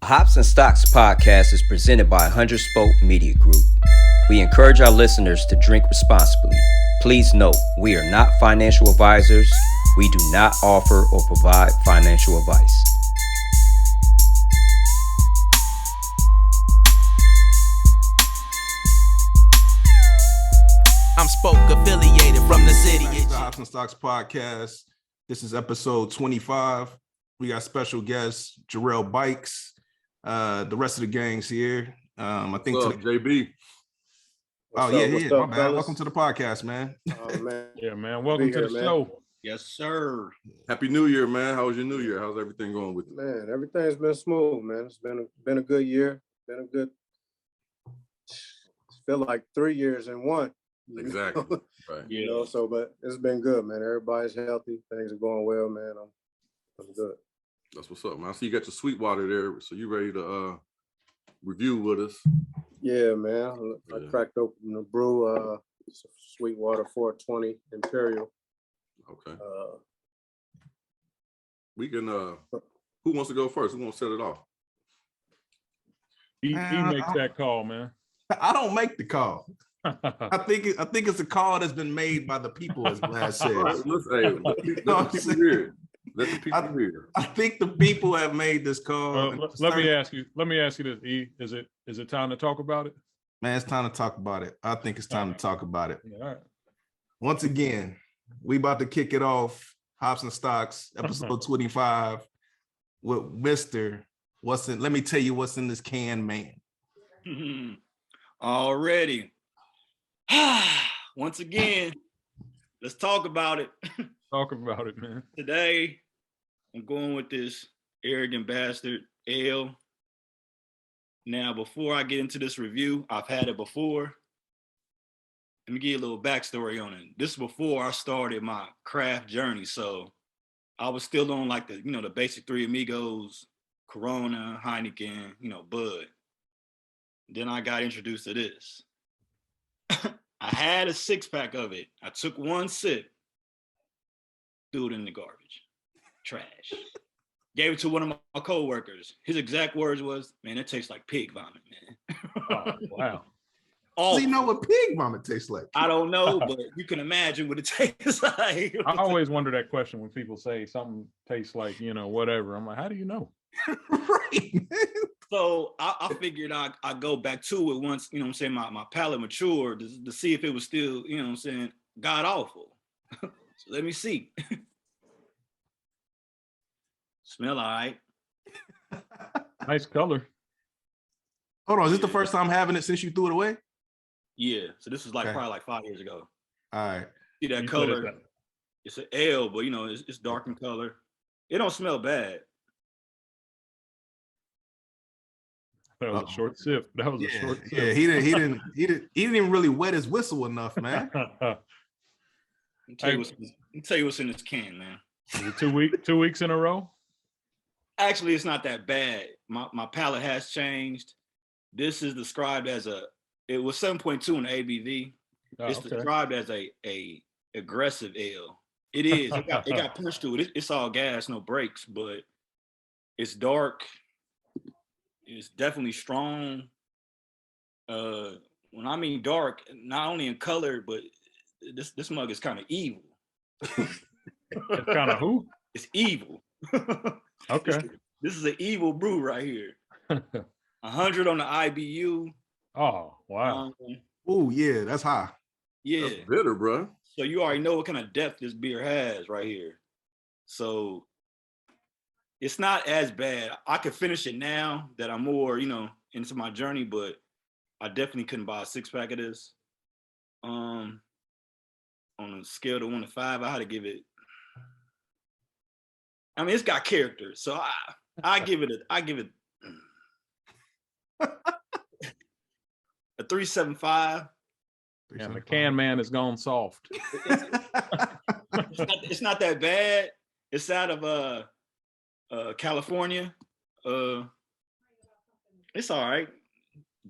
Hops and Stocks podcast is presented by 100 Spoke Media Group. We encourage our listeners to drink responsibly. Please note, we are not financial advisors. We do not offer or provide financial advice. I'm Spoke affiliated from the city. Thanks to the Hops and Stocks podcast. This is episode 25. We got special guest Jerel Buycks. The rest of the gang's here. I think What's up, JB? My bad. Fellas? Welcome to the podcast, man. Oh, man. Yeah, man. Welcome to the show. Yes, sir. Happy New Year, man. How was your New Year? How's everything going with you? Man, everything's been smooth, man. It's been a good year. Feel like 3 years in one. Exactly. Right. You know, but it's been good, man. Everybody's healthy. Things are going well, man. I'm good. That's what's up, man. I see you got your SweetWater there, so you ready to review with us? Yeah, man. I cracked open the brew, SweetWater 420 Imperial. Okay. We can. Who wants to go first? Who wants to set it off? He makes that call, man. I don't make the call. I think it's a call that's been made by the people, as Vlad says. Let the people hear. I think the people have made this call. Let me ask you this, E. Is it time to talk about it? Man, it's time to talk about it. I think it's time to talk about it. All right. Once again, we about to kick it off. Hops and Stocks, episode 25, with Mr. Let me tell you what's in this can, man. Already. Once again, let's talk about it. Talk about it, man. Today, I'm going with this Arrogant Bastard Ale. Now, before I get into this review, I've had it before. Let me give you a little backstory on it. This is before I started my craft journey. So I was still on like the basic Three Amigos, Corona, Heineken, Bud. Then I got introduced to this. I had a 6-pack of it. I took one sip, threw it in the garbage, trash. Gave it to one of my coworkers. His exact words was, "Man, it tastes like pig vomit, man." Oh, wow. Does he know what pig vomit tastes like? I don't know, but you can imagine what it tastes like. I always wonder that question when people say something tastes like, whatever. I'm like, how do you know? Right, man. So I figured I'd go back to it once, my palate matured to see if it was still, god awful. So let me see. Smell all right. Nice color. Hold on, is this the first time having it since you threw it away? Yeah. So this was probably like 5 years ago. All right. See that color? It's an ale, but it's dark in color. It don't smell bad. That was a short sip. Yeah, he didn't even really wet his whistle enough, man. I'll tell you what's in this can, man. Is it 2 weeks in a row? Actually, it's not that bad. My palate has changed. This is described as it was 7.2 in the ABV. It's described as a aggressive ale. It is. It got punched to it. It's all gas, no brakes, but it's dark. It's definitely strong. When I mean dark, not only in color, but this mug is kind of evil. It's kind of who? It's evil. Okay. This is an evil brew right here. 100 on the IBU. Oh, wow. Oh, yeah, that's high. Yeah. That's bitter, bro. So you already know what kind of depth this beer has right here. So it's not as bad. I could finish it now that I'm more, into my journey, but I definitely couldn't buy a 6-pack of this. On a scale of 1 to 5, I had to give it. I mean, it's got character, so I give it a 3.75. And the can man has gone soft. It's not that bad. It's out of California. It's all right.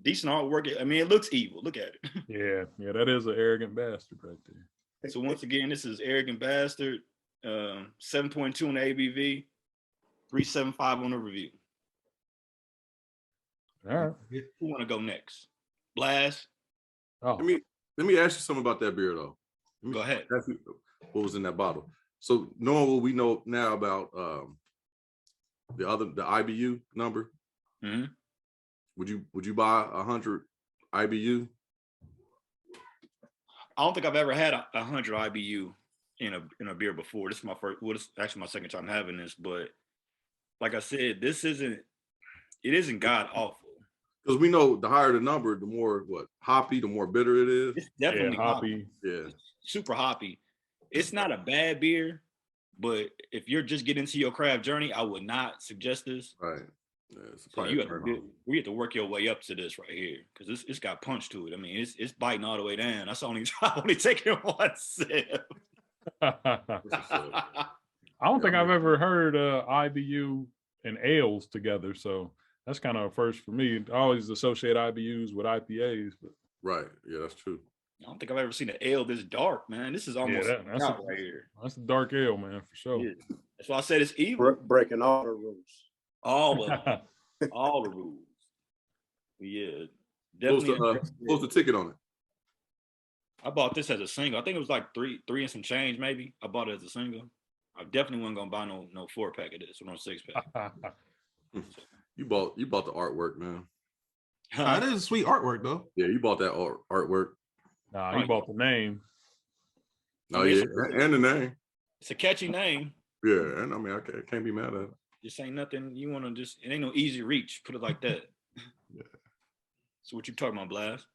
Decent artwork. I mean, it looks evil. Look at it. Yeah, that is an arrogant bastard right there. So once again, this is Arrogant Bastard, 7.2 on the ABV, 3.75 on the review. All right. Who want to go next? Blast. Oh, Let me ask you something about that beer though. Go ahead. Ask you what was in that bottle. So knowing what we know now about the IBU number, Mm-hmm. would you buy 100 IBU? I don't think I've ever had 100 IBU in a beer before. This is my first. Well, this is actually my second time having this, but like I said, it isn't god awful. Because we know the higher the number, the more hoppy, the more bitter it is. It's definitely hoppy. Yeah. Super hoppy. It's not a bad beer, but if you're just getting into your craft journey, I would not suggest this. Right. Yeah, it's So probably we have to work your way up to this right here because it's got punch to it. I mean, it's biting all the way down. That's only taking one sip. I don't think I've ever heard IBU and ales together, so that's kind of a first for me. I always associate IBUs with IPAs, but right. Yeah, that's true. I don't think I've ever seen an ale this dark, man. This is almost that's right here. That's a dark ale, man, for sure. Yeah. That's why I said it's evil. Breaking all the rules. All of them. All the rules. Yeah. What Definitely. was the ticket on it? I bought this as a single. I think it was like three and some change, maybe. I bought it as a single. I definitely wasn't gonna buy no 4-pack of this or no 6-pack. You bought the artwork, man. That is sweet artwork though. Yeah, you bought that artwork. Nah, he bought the name. Oh yeah, and the name. It's a catchy name. Yeah, and I mean, I can't be mad at it. Just ain't nothing you want to it ain't no easy reach. Put it like that. Yeah. So what you talking about, Blast?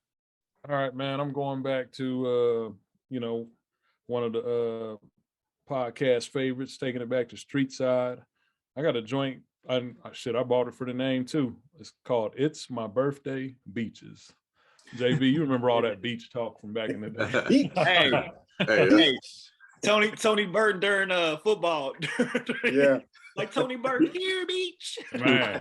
All right, man. I'm going back to one of the podcast favorites, taking it back to Streetside. I got a joint. I bought it for the name too. It's called It's My Birthday Beaches. JB, you remember all that beach talk from back in the day? Hey, Tony Burton during football. Yeah. Like Tony Burton here, beach. Man.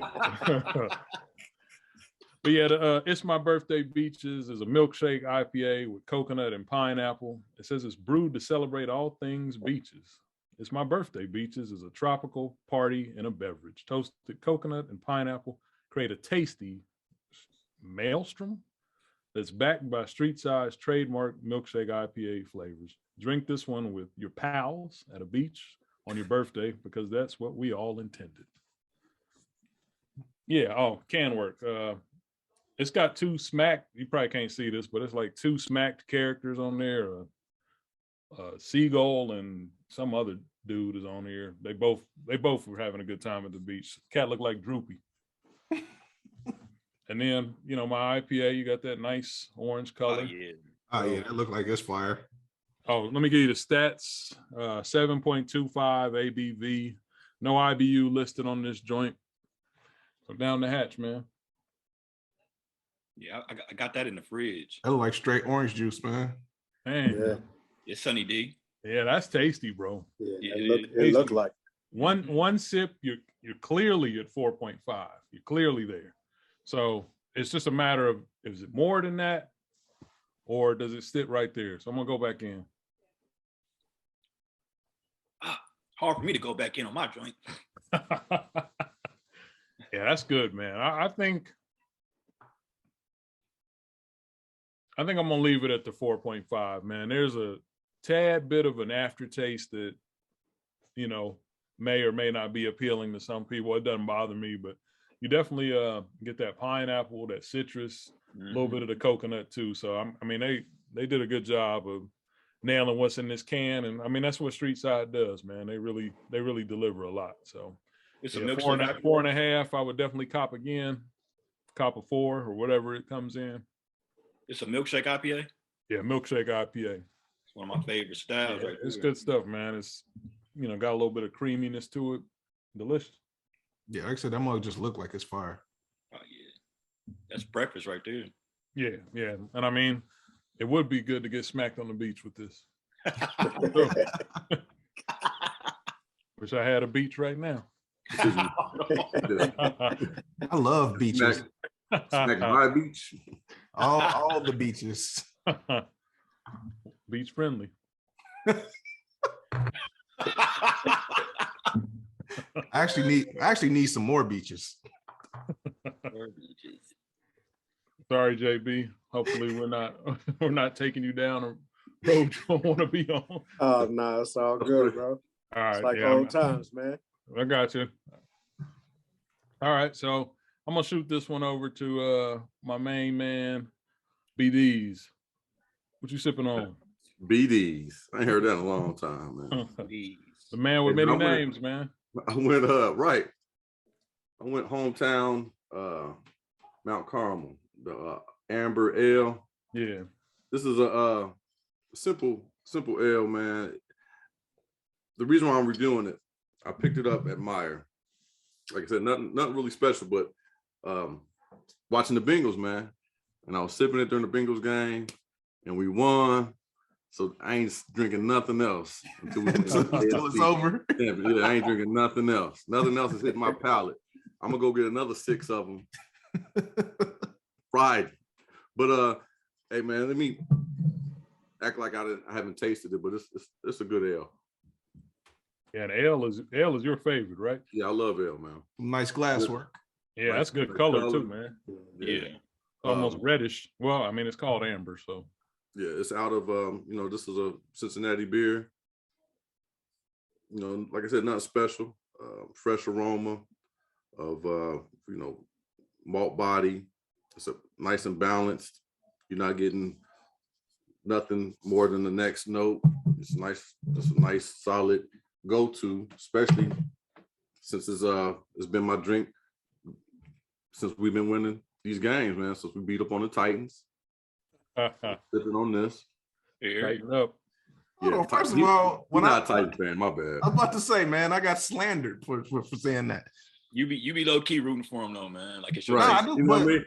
But yeah, It's My Birthday Beaches is a milkshake IPA with coconut and pineapple. It says it's brewed to celebrate all things beaches. It's My Birthday Beaches is a tropical party and a beverage. Toasted coconut and pineapple create a tasty maelstrom that's backed by Streetside's trademark milkshake IPA flavors. Drink this one with your pals at a beach on your birthday because that's what we all intended. Yeah, can work. It's got two smacked, you probably can't see this, but it's like two smacked characters on there. Seagull and some other dude is on here. They both were having a good time at the beach. Cat looked like Droopy. And then, my IPA, you got that nice orange color. Oh yeah, that looked like it's fire. Oh, let me give you the stats. 7.25 ABV. No IBU listed on this joint. So down the hatch, man. Yeah, I got that in the fridge. That looked like straight orange juice, man. Man. Yeah. It's Sunny D. Yeah, that's tasty, bro. Yeah. Yeah, It looked like. One sip, you're clearly at 4.5. You're clearly there. So it's just a matter of, is it more than that? Or does it sit right there? So I'm gonna go back in. Hard for me to go back in on my joint. Yeah, that's good, man. I think I'm gonna leave it at the 4.5, man. There's a tad bit of an aftertaste that, may or may not be appealing to some people. It doesn't bother me, but you definitely get that pineapple, that citrus, a little bit of the coconut too. So they did a good job of nailing what's in this can, and I mean that's what Streetside does, man. They really deliver a lot. So It's a yeah, milkshake. 4.5. I would definitely cop again, cop a 4 or whatever it comes in. It's a milkshake IPA. Yeah, milkshake IPA. It's one of my favorite styles. Yeah, right it's there. good stuff, man. It's got a little bit of creaminess to it. Delicious. Yeah, like I said, that mug just looked like it's fire. Oh yeah, that's breakfast right there. Yeah. And I mean, it would be good to get smacked on the beach with this. Wish I had a beach right now. I love beaches. Smack my beach. All the beaches. Beach friendly. I actually need some more beaches. Sorry, JB. Hopefully we're not taking you down a road you don't want to be on. Oh, no, it's all good, bro. All right. It's like yeah, old times, man. I got you. All right. So I'm going to shoot this one over to my main man, BDs. What you sipping on? BDs. I ain't heard that in a long time, man. The man with many names, man. I went right. I went hometown, Mount Carmel, the Amber Ale. Yeah. This is a simple ale, man. The reason why I'm reviewing it, I picked it up at Meyer. Like I said, nothing really special, but watching the Bengals, man. And I was sipping it during the Bengals game, and we won. So I ain't drinking nothing else until it's over. Yeah, I ain't drinking nothing else. Nothing else is hitting my palate. I'm gonna go get another 6 of them Friday. But hey man, let me act like I haven't tasted it, but it's a good ale. Yeah, and ale is your favorite, right? Yeah, I love ale, man. Nice glass work. Yeah, that's good color too, man. Yeah. Almost reddish. Well, I mean, it's called amber, so. Yeah, it's out of this is a Cincinnati beer. Like I said, not special. Fresh aroma of malt body. It's nice and balanced. You're not getting nothing more than the next note. It's nice, just a nice solid go-to, especially since it's been my drink since we've been winning these games, man. Since we beat up on the Titans. Sipping on this. Tighten up. Hold on, first of all, when not a Titans fan, my bad. I was about to say, man, I got slandered for saying that. You be low key rooting for him though, man. Like it's your Right. race. I do, You know what I mean?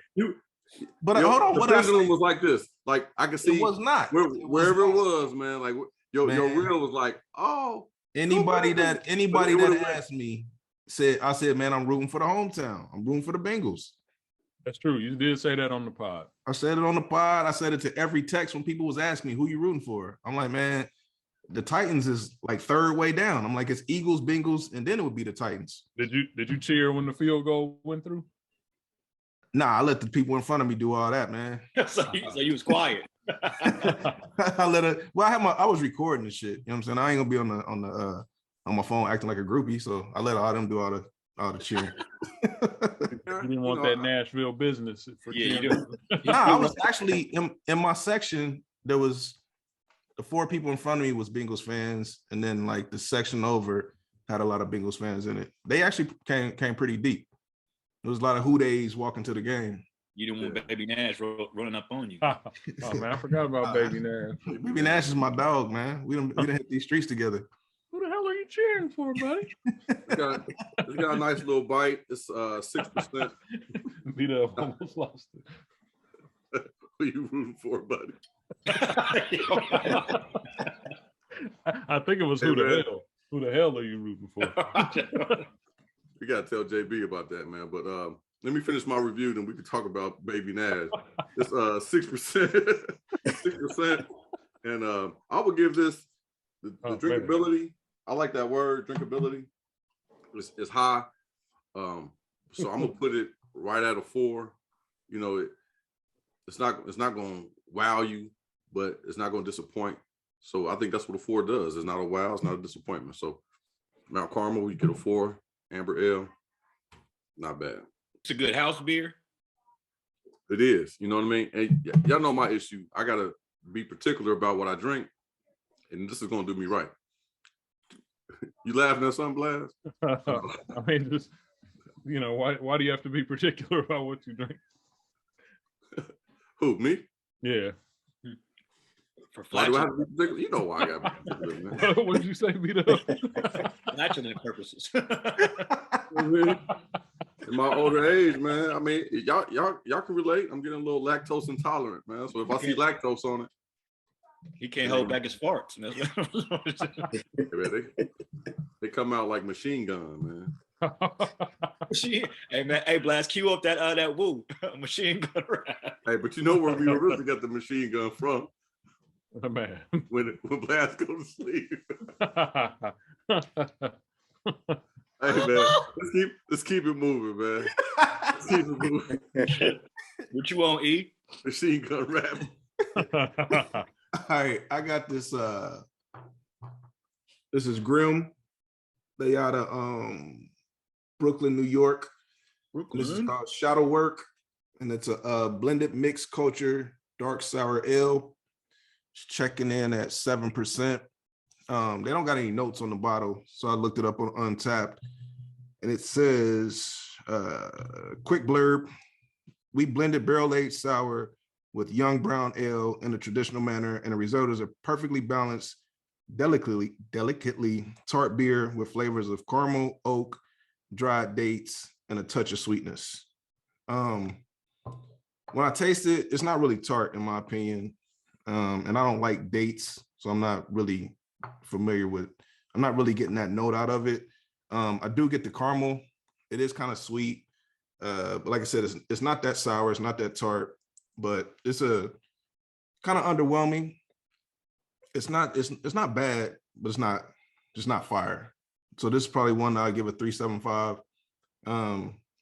But hold on, the what I pendulum say? was like this. Like I could see It was not. wherever it was, man. Like your Man. reel was like, oh. Anybody that would've asked me I said, man, I'm rooting for the hometown. I'm rooting for the Bengals. That's true. You did say that on the pod. I said it on the pod. I said it to every text when people was asking me, who you rooting for? I'm like, man, the Titans is like third way down. I'm like, it's Eagles, Bengals, and then it would be the Titans. Did you cheer when the field goal went through? Nah, I let the people in front of me do all that, man. so you was quiet. I was recording the shit. You know what I'm saying? I ain't gonna be on my phone acting like a groupie, so I let all them do all the cheering. You didn't want that Nashville business. Yeah, you do. Nah, I was actually in my section. There was the 4 people in front of me was Bengals fans, and then like the section over had a lot of Bengals fans in it. They actually came pretty deep. There was a lot of Houdays walking to the game. You didn't want Baby Nash running up on you. Oh man, I forgot about Baby Nash. Baby Nash is my dog, man. We done hit these streets together. Who the hell are you cheering for, buddy? It's got a nice little bite. It's 6%. Vito almost lost it. Who you rooting for, buddy? I think it was who the hell. Who the hell are you rooting for? We gotta tell JB about that, man. But let me finish my review, then we can talk about Baby Nash. It's 6%, 6%, and I would give this the drinkability. I like that word, drinkability. It's high, so I'm gonna put it right at a 4. It's not gonna wow you, but it's not gonna disappoint. So I think that's what a 4 does. It's not a wow, it's not a disappointment. So Mount Carmel, you get a 4. Amber Ale, not bad. It's a good house beer. It is, you know what I mean? And y'all know my issue. I gotta be particular about what I drink, and this is gonna do me right. You laughing at something, Blast? I mean, just why do you have to be particular about what you drink? Who, me? Yeah. For Why do I have flatulent, to be particular? You know why I gotta be particular, man. What did you say, Vito? flatulent purposes. In my older age, man. I mean, y'all can relate. I'm getting a little lactose intolerant, man. So if I see lactose on it, He can't hold back his farts. they come out like machine gun, man. Hey man, hey Blast, cue up that woo machine gun rap. Hey, but you know where we originally got the machine gun from? Oh, man. When Blast goes to sleep. Hey man, let's keep it moving, man. Let's keep it moving. What you want, E? Machine gun rap. All right, I got this. This is Grimm. They out of Brooklyn, New York. This is called Shadow Work, and it's a blended mixed culture dark sour ale. It's checking in at 7%. They don't got any notes on the bottle, so I looked it up on Untapped, and it says, quick blurb: we blended barrel-aged sour with young brown ale in a traditional manner, and the result is a perfectly balanced, delicately tart beer with flavors of caramel, oak, dried dates, and a touch of sweetness. When I taste it, it's not really tart in my opinion, and I don't like dates, so I'm not really familiar with. I'm not really getting that note out of it. I do get the caramel. It is kind of sweet, but like I said, it's not that sour. It's not that tart, but it's a kind of underwhelming. It's not bad, but it's not fire. So this is probably one that I give a 3.75.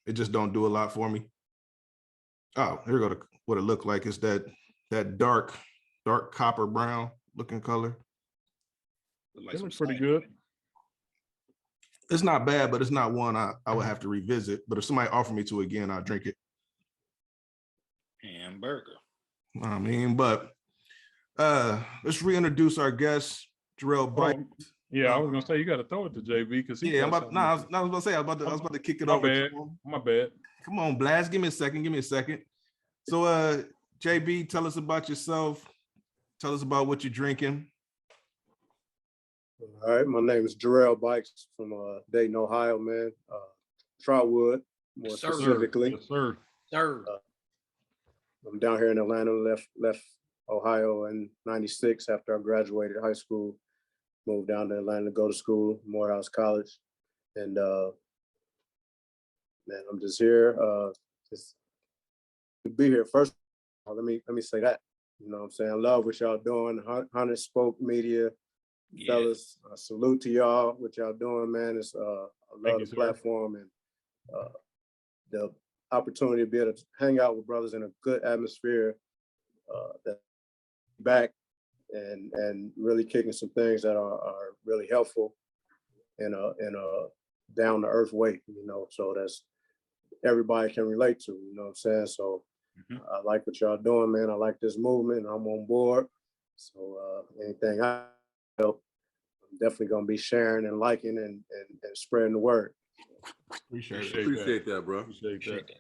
It just don't do a lot for me. Oh, here we go to what it looked like. It's that dark copper brown looking color. Like It some looks pretty cider. good. It's not bad, but it's not one I would have to revisit. But if somebody offered me to again, I'd drink it. Hamburger. I mean, but let's reintroduce our guest, Jerel Buycks. Yeah, I was gonna say you got to throw it to JB because Yeah, I was about to kick it My over. bad. My bad. Come on, Blast. Give me a second. So JB, tell us about yourself. Tell us about what you're drinking. All right, my name is Jerel Buycks from Dayton, Ohio, man. Trotwood, more Yes, sir. specifically. Yes, sir. Sir. I'm down here in Atlanta. Left Ohio in '96 after I graduated high school. Moved down to Atlanta to go to school, Morehouse College, and man, I'm just here just to be here. First, let me say that. You know what I'm saying? I love what y'all doing. 100 Spoke Media. Yeah. Fellas, salute to y'all, what y'all doing, man. It's I love the platform and the opportunity to be able to hang out with brothers in a good atmosphere, that back and really kicking some things that are really helpful in a down to earth way, you know, so that's everybody can relate to, you know what I'm saying? So I like what y'all doing, man. I like this movement. I'm on board. So anything I help, I'm definitely gonna be sharing and liking and spreading the word. Appreciate that, bro. Appreciate that.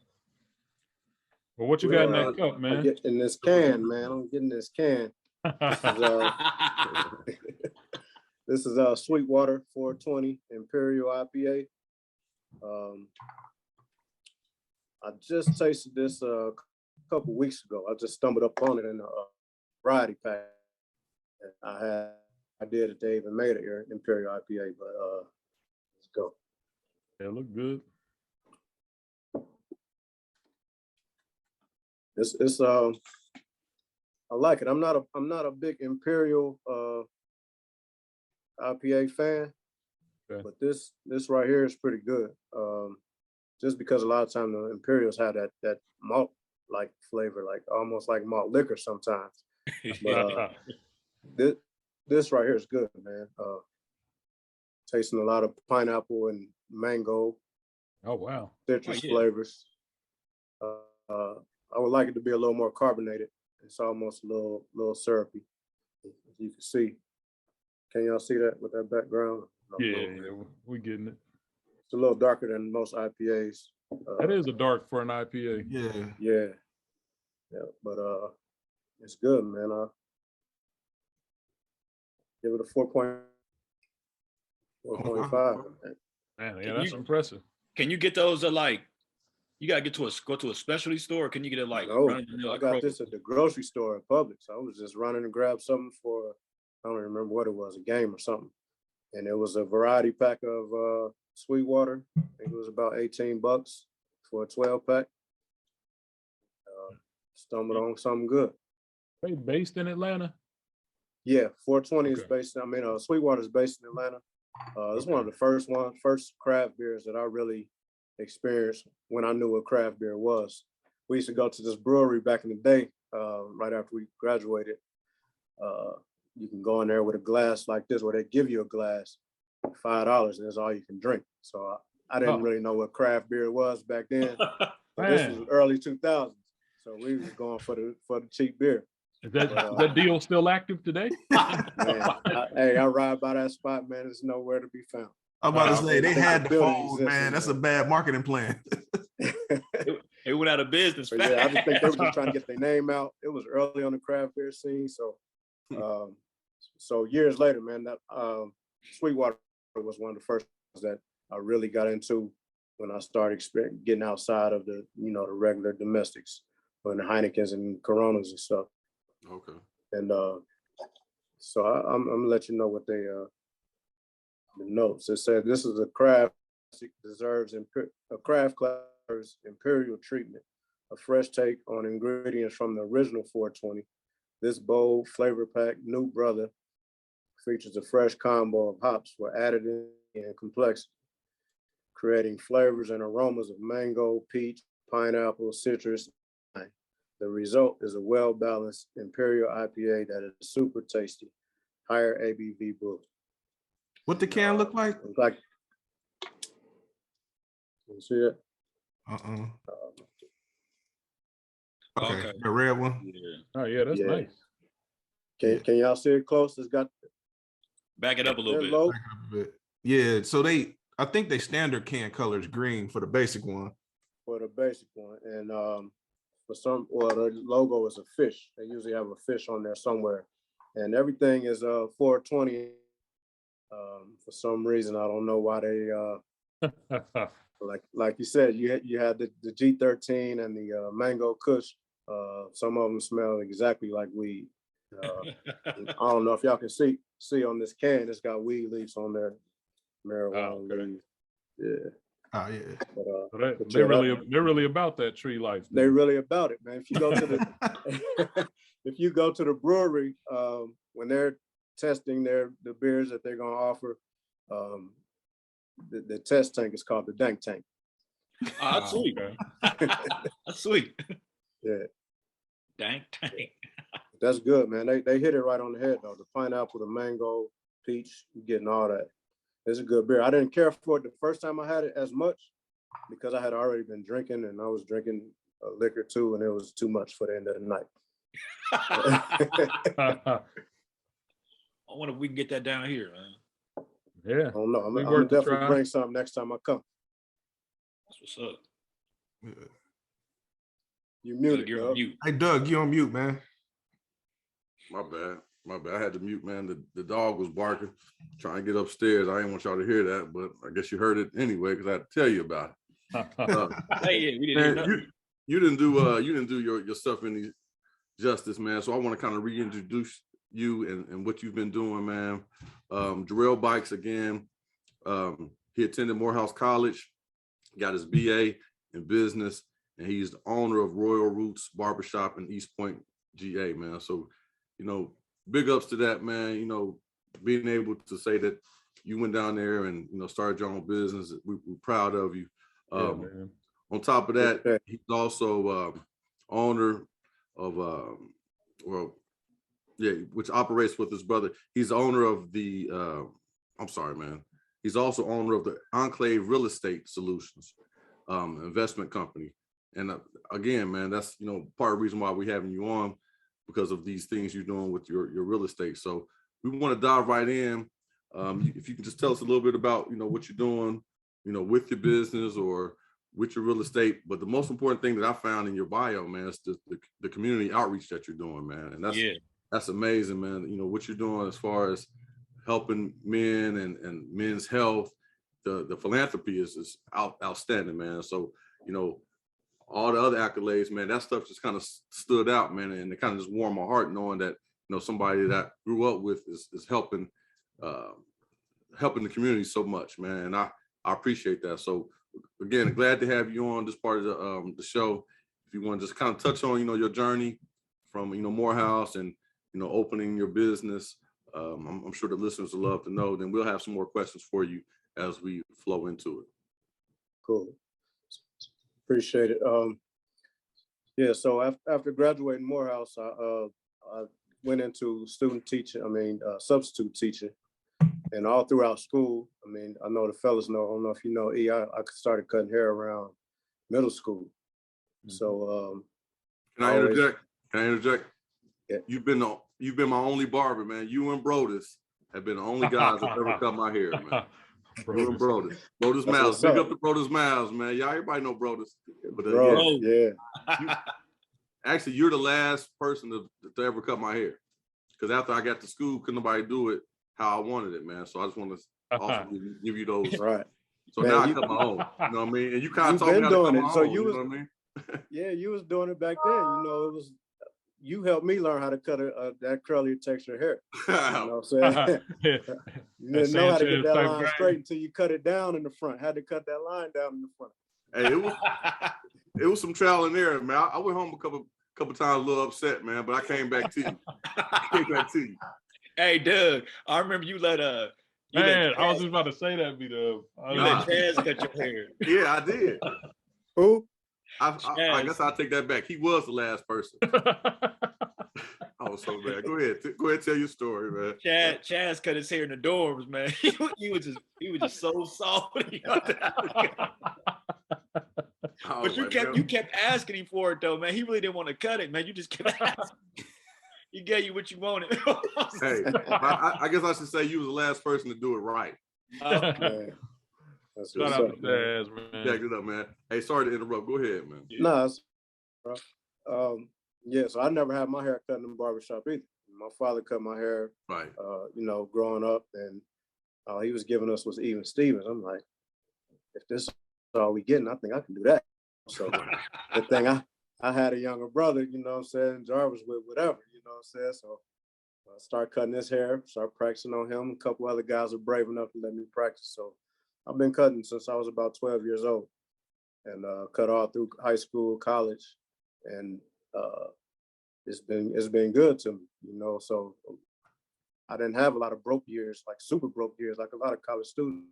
Well, what you got in that cup, I man? get in this can, man. I'm getting this can. This is SweetWater 420 Imperial Ipa. I just tasted this a couple weeks ago. I just stumbled upon it in a variety pack. I did it. They even made it here, Imperial Ipa. But let's go. It look good. It's I like it. I'm not a big Imperial IPA fan, Okay. but this right here is pretty good. Just because a lot of times the Imperials have that malt like flavor, like almost like malt liquor sometimes. But this right here is good, man. Tasting a lot of pineapple and mango. Oh wow. Citrus Oh, yeah. flavors. I would like it to be a little more carbonated. It's almost a little syrupy, as you can see. Can y'all see that with that background? Yeah, we getting it. It's a little darker than most IPAs. That is a dark for an IPA. Yeah. Yeah, but it's good, man. I'll give it a 4.5. Man, yeah, that's impressive. Can you get those like? You gotta go to a specialty store. Or can you get it like? No, I got this at the grocery store in Publix. I was just running to grab something for, I don't remember what it was, a game or something. And it was a variety pack of SweetWater. I think it was about $18 for a 12 pack. Stumbled on something good. They based in Atlanta? Yeah, 420 is Okay. based, SweetWater is based in Atlanta. It's one of the first craft beers that I really experienced when I knew what craft beer was. We used to go to this brewery back in the day, right after we graduated. You can go in there with a glass like this, where they give you a glass, $5, and that's all you can drink. So I didn't really know what craft beer was back then. But this was early 2000s, so we was going for the cheap beer. Is that deal still active today? Man, I ride by that spot, man. It's nowhere to be found. I'm about to say they had the building phone, man. That's a bad marketing plan. They went out of business. But yeah, I just think they were just trying to get their name out. It was early on the craft beer scene, so so years later, man, that SweetWater was one of the first that I really got into when I started getting outside of the the regular domestics, and the Heinekens and Coronas and stuff. Okay. And so I'm gonna let you know what they the notes. It said this is a craft deserves a craft class imperial treatment, a fresh take on ingredients from the original 420. This bold flavor packed new brother features a fresh combo of hops for added in complexity, creating flavors and aromas of mango, peach, pineapple, citrus. The result is a well-balanced Imperial IPA that is super tasty, higher ABV brew. What the can look like? Like, you see it? Okay, the red one. Yeah. Oh yeah, that's nice. Can y'all see it close? It's got. Back it up a little bit. Low. Yeah, so I think they standard can color is green for the basic one. For the basic one, and for some, the logo is a fish. They usually have a fish on there somewhere, and everything is 420. For some reason, I don't know why they like you said, you had the G13 and the Mango Kush. Some of them smell exactly like weed. I don't know if y'all can see on this can, it's got weed leaves on there, marijuana leaves. Yeah. Oh yeah. But, they're really about that tree life. They're really about it, man. If you go to the if you go to the brewery, when they're testing the beers that they're gonna offer, the test tank is called the dank tank. Oh, that's sweet. That's sweet. Yeah. Dank tank. That's good, man. They hit it right on the head though. The pineapple, the mango, peach, you're getting all that. It's a good beer. I didn't care for it the first time I had it as much because I had already been drinking, and I was drinking liquor too, and it was too much for the end of the night. I wonder if we can get that down here, man. Yeah. I don't know. I'm gonna definitely bring something next time I come. That's what's up. Yeah. You muted, You're Doug. on mute. Hey Doug, you on mute, man. My bad. I had to mute, man. The dog was barking, trying to get upstairs. I didn't want y'all to hear that, but I guess you heard it anyway because I had to tell you about it. Hey, we didn't hear nothing. You didn't do your stuff any justice, man. So I want to kind of reintroduce you and what you've been doing, man. Jerel Buycks again. He attended Morehouse College, got his BA in business, and he's the owner of Royal Roots Barbershop in East Point, GA, man. So, big ups to that, man. Being able to say that you went down there and, started your own business. We're proud of you. On top of that, he's also owner of, which operates with his brother. He's the owner of the, he's also owner of the Enclave Real Estate Solutions investment company. And again, man, that's, part of the reason why we're having you on, because of these things you're doing with your real estate. So we want to dive right in. If you can just tell us a little bit about, what you're doing, with your business or with your real estate. But the most important thing that I found in your bio, man, is the community outreach that you're doing, man. And that's amazing, man. What you're doing as far as helping men and men's health, the philanthropy is outstanding, man. So, all the other accolades, man, that stuff just kind of stood out, man, and it kind of just warmed my heart knowing that somebody that I grew up with is helping the community so much, man. And I appreciate that. So again, glad to have you on this part of the show. If you want to just kind of touch on your journey from Morehouse and opening your business, I'm sure the listeners will love to know. Then we'll have some more questions for you as we flow into it. Cool. Appreciate it. Yeah, so after graduating Morehouse, I went into student teaching, substitute teaching. And all throughout school, I know the fellas know, I don't know if you know, I started cutting hair around middle school. So Can I interject? Yeah. You've been my only barber, man. You and Brodus have been the only guys that ever cut my hair, man. You and Brodus. Brodus Miles. Big up to Brodus Miles, man. Y'all, everybody know Brodus. But actually, you're the last person to ever cut my hair. Because after I got to school, couldn't nobody do it how I wanted it, man. So I just want to also give you those. Right. So man, now I cut my own. You know what I mean? And you kind of taught me how to cut my own. You know what I mean? Yeah, you was doing it back then. You helped me learn how to cut that curly texture hair. You know what I'm saying? You didn't know how to get that line straight until you cut it down in the front. Had to cut that line down in the front. Hey, it was some trial and error, man. I went home a couple times a little upset, man, but I came back to you. Hey, Doug, I remember you let I was just about to say that, B-Dub. You let Chaz cut your hair. Yeah, I did. Who? I guess I'll take that back. He was the last person. I was so bad. Go ahead, tell your story, man. Chaz cut his hair in the dorms, man. he was just so salty. But you kept asking him for it though, man. He really didn't want to cut it, man. You just kept asking. He gave you what you wanted. Hey, I guess I should say you was the last person to do it right. Okay. That's Shout out to Chaz, man. Jack it up, man. Hey, sorry to interrupt. Go ahead, man. No, yeah, so I never had my hair cut in the barbershop either. My father cut my hair, right. Growing up, and he was giving us was even Stevens. I'm like, if this is all we getting, I think I can do that. So the thing I had a younger brother, you know what I'm saying, Jarvis with whatever, you know what I'm saying. So I started cutting his hair, started practicing on him. A couple other guys were brave enough to let me practice. So I've been cutting since I was about 12 years old, and cut all through high school, college, and it's been good to me, you know. So I didn't have a lot of broke years, like super broke years, like a lot of college students.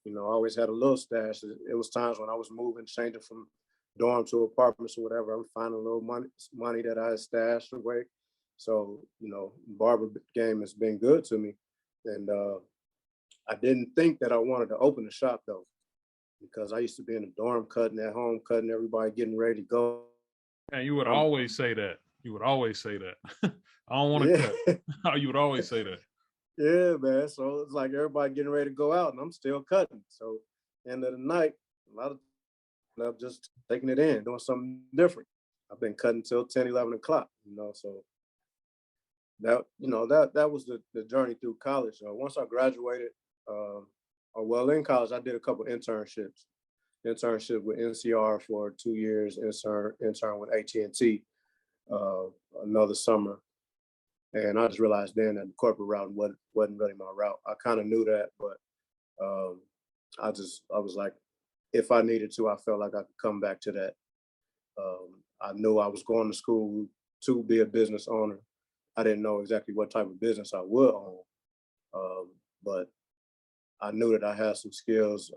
You know, I always had a little stash. It was times when I was moving, changing from dorm to apartments or whatever. I'm finding a little money that I had stashed away. So, you know, barber game has been good to me. And I didn't think that I wanted to open a shop though, because I used to be in the dorm cutting at home, cutting everybody getting ready to go. And you would always say that. You would always say that. I don't want to cut. You would always say that. Yeah, man. So it's like everybody getting ready to go out and I'm still cutting. So end of the night, a lot of I'm just taking it in, doing something different. I've been cutting till 10, 11 o'clock, you know, so that was the journey through college. Once I graduated, in college, I did a couple internships. Internship with NCR for 2 years, intern with AT&T another summer. And I just realized then that the corporate route wasn't really my route. I kind of knew that, but I was like, if I needed to, I felt like I could come back to that. I knew I was going to school to be a business owner. I didn't know exactly what type of business I would own, but I knew that I had some skills,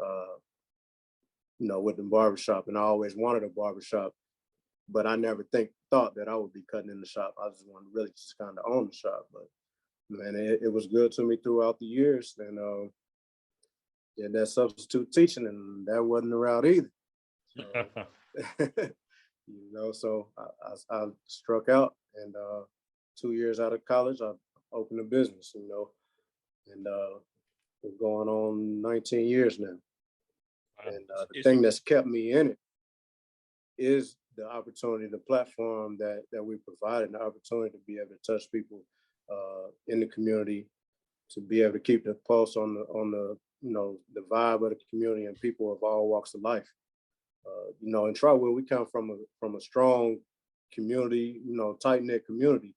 with the barbershop, and I always wanted a barbershop, but I never thought that I would be cutting in the shop. I just wanted to really just kind of own the shop, but man, it was good to me throughout the years, and that substitute teaching, and that wasn't the route either. So, so I struck out, and 2 years out of college, I opened a business, and we're going on 19 years now. And the thing that's kept me in it is the opportunity, the platform that we provided, the opportunity to be able to touch people in the community, to be able to keep the pulse on the the vibe of the community and people of all walks of life. In Trotwood, we come from a strong community, tight-knit community.